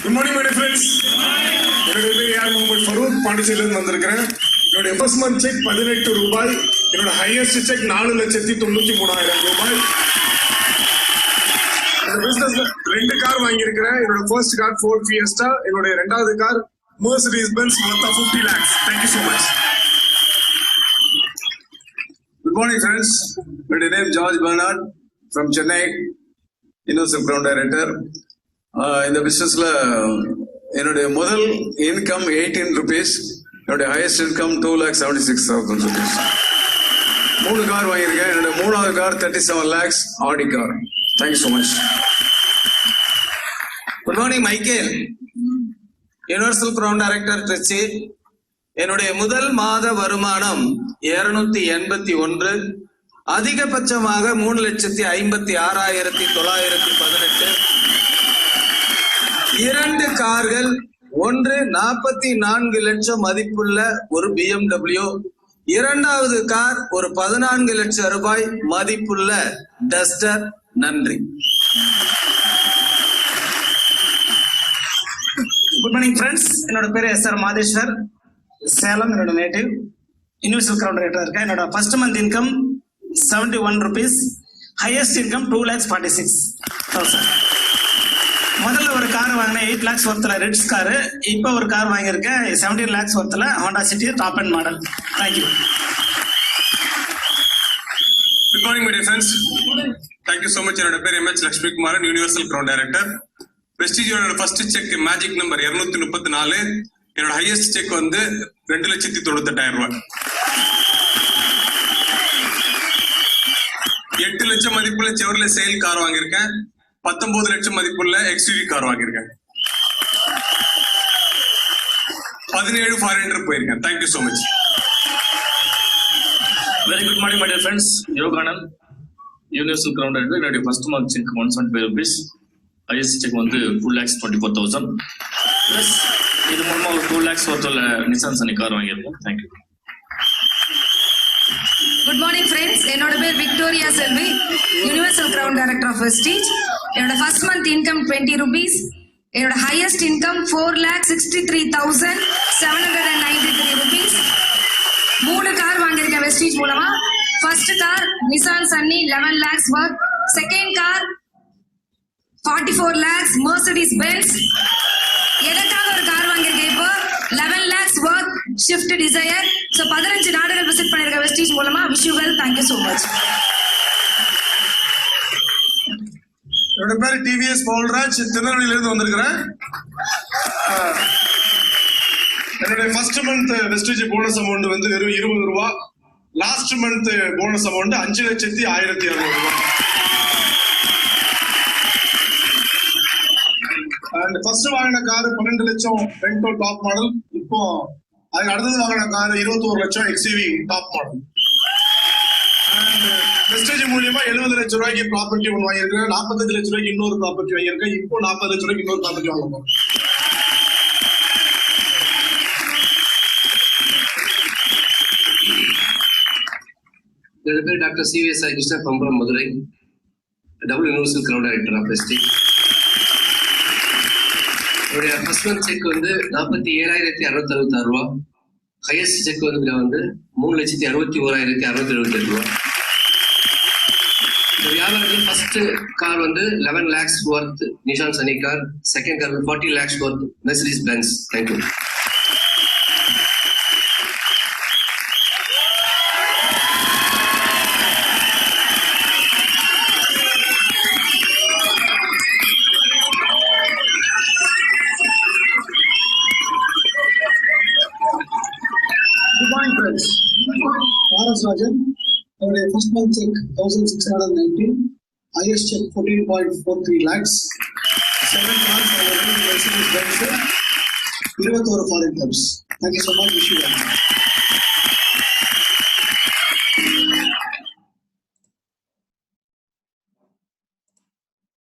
Good morning, my dear friends. என்னுடைய பேர் யார் முகமது ஃபரூக், பாண்டிச்சேரியிலிருந்து வந்திருக்கிறேன். என்னுடைய ஃபர்ஸ்ட் மந்த் செக் 18 ரூபாய். என்னோட ஹையஸ்ட் செக் 4,93,000 ரூபாய். இந்த பிசினஸ்ல 2 கார் வாங்கியிருக்கிறேன். என்னோட ஃபர்ஸ்ட் கார் ஃபோர்ட் ஃபியஸ்டா, என்னுடைய ரெண்டாவது car Mercedes Benz worth 50 lakhs. Thank you so much. Good morning, friends. My name is George Bernard from Chennai, Universal Crown Director. இந்த பிசினஸ்ல என்னுடைய முதல் இன்கம் 18 rupees, என்னுடைய ஹையஸ்ட் இன்கம் 2,76,000 rupees. 3 கார் வாங்கியிருக்கேன். என்னுடைய 3வது car 37 lakhs Audi car. Thank you so much. Good morning Michael, universal crown director Trichy. என்னுடைய முதல் மாத வருமானம் 281, அதிகபட்சமாக 3,56,918. 2 கார்கள், ஒன்று 44 லட்சம் மதிப்புள்ள ஒரு BMW, இரண்டாவது கார் ஒரு 14 லட்சம் ரூபாய் மதிப்புள்ள டஸ்டர். நன்றி. குட் மார்னிங் ஃப்ரெண்ட்ஸ், என்னோட பேர் எஸ்ஆர் மாதேஸ்வர், சேலம் என்னோட நேட்டிவ். யூனிவர்சல் கிரவுன் டைரக்டர் இருக்கேன். என்னோட first month income 71 rupees, highest income 2,46,000. முதல்ல ஒரு கார் வாங்கினேன் 8 lakhs ஒர்த்தில் ரெட்ஸ் காரு. இப்போ ஒரு கார் வாங்கியிருக்கேன் 17 lakhs ஒர்த்தில் Honda City top end model. Thank you. Good morning, my dear friends. Thank you so much. என்னோட பேர் MH Lakshmi Kumaran, universal crown director. வெஸ்டிஜோட ஃபர்ஸ்ட் செக் மேஜிக் நம்பர் 234. என்னோட ஹையஸ்ட் செக் வந்து 2,98,000 ரூபாய். 8 லட்சம் மதிப்புள்ள செவர்லே சேல் கார் வாங்கியிருக்கேன். 19 லட்சம் மதிப்புள்ள XUV கார் வாங்கியிருக்கேன். 17 ஃபாரின் ட்ரிப் போயிருக்கேன். Thank you so much. Very good morning my dear friends. Yoganand, universal crown director. என்னுடைய first month check 175 rupees, highest check வந்து 2,24,000. ப்ளஸ் இது மூலமாக ஒரு 2 lakhs ஒருத்தர் நிசான் சனி கார் வாங்கியிருக்கோம். தேங்க்யூ. குட் மார்னிங் ஃப்ரெண்ட்ஸ், என்னோட பேர் Victoria Selvi, universal crown director of Vestige. என்னோட ஃபர்ஸ்ட் மந்த் இன்கம் 20 rupees, என்னோட ஹையஸ்ட் இன்கம் 4,63,793 rupees. 3 கார் வாங்கியிருக்கேன் வெஸ்டீஜ் மூலமா. First car Nissan Sunny 11 lakhs worth, second car 44 lakhs Mercedes Benz. எனக்காக ஒரு கார் வாங்கியிருக்கேன் இப்போ 11 lakhs worth Swift Desire. So 15 நாடுகள் விசிட் பண்ணிருக்க வெஸ்டீஜ் மூலமா. Wish you well. Thank you so much. என்னோட பேர் டிவிஎஸ் பவுல்ராஜ், திருநெல்வேலியிலிருந்து வந்திருக்கிறேன். என்னுடைய first month wastage bonus amount வந்து வெறும் 20 ரூபா. லாஸ்ட் மந்த் போனஸ் அமௌண்ட் 5,01,200 ரூபாய். அண்ட் ஃபர்ஸ்ட் வாங்கின கார் 12 லட்சம் ரெண்டோ டாப் மாடல். இப்போ அதுக்கு அடுத்தது வாங்கின கார் 21 லட்சம் XUV டாப் மாடல். வெஸ்டேஜ் மூலியமா 70 லட்சம் ரூபாய்க்கு ப்ராப்பர்ட்டி ஒன்று வாங்கியிருக்கேன். 45 லட்சம் ரூபாய்க்கு இன்னொரு ப்ராப்பர்ட்டி வாங்கியிருக்கேன். இப்போ 40 லட்சம் ரூபாய்க்கு இன்னொரு ப்ராப்பர்ட்டி வாங்க போறோம். என்னோட பேர் doctor CVS Krishna, Pambaram, Madurai. Double universal ground director of Vestige. என்னுடைய ஃபர்ஸ்ட் மந்த் செக் வந்து 47,666 ரூபா. ஹையஸ்ட் செக் வந்து 3,61,678 ரூபா. இந்த வியாபாரத்தில் ஃபர்ஸ்ட் கார் வந்து 11 lakhs worth Nissan Sunny car. Second car 40 lakhs worth Mercedes Benz. Thank you. Good morning, friends. R.S. Rajan, our first month check 1,619, highest check 14.43 lakhs, 7 cars are Mercedes Benz, 21 foreign clubs. Thank you so much. Wish you well.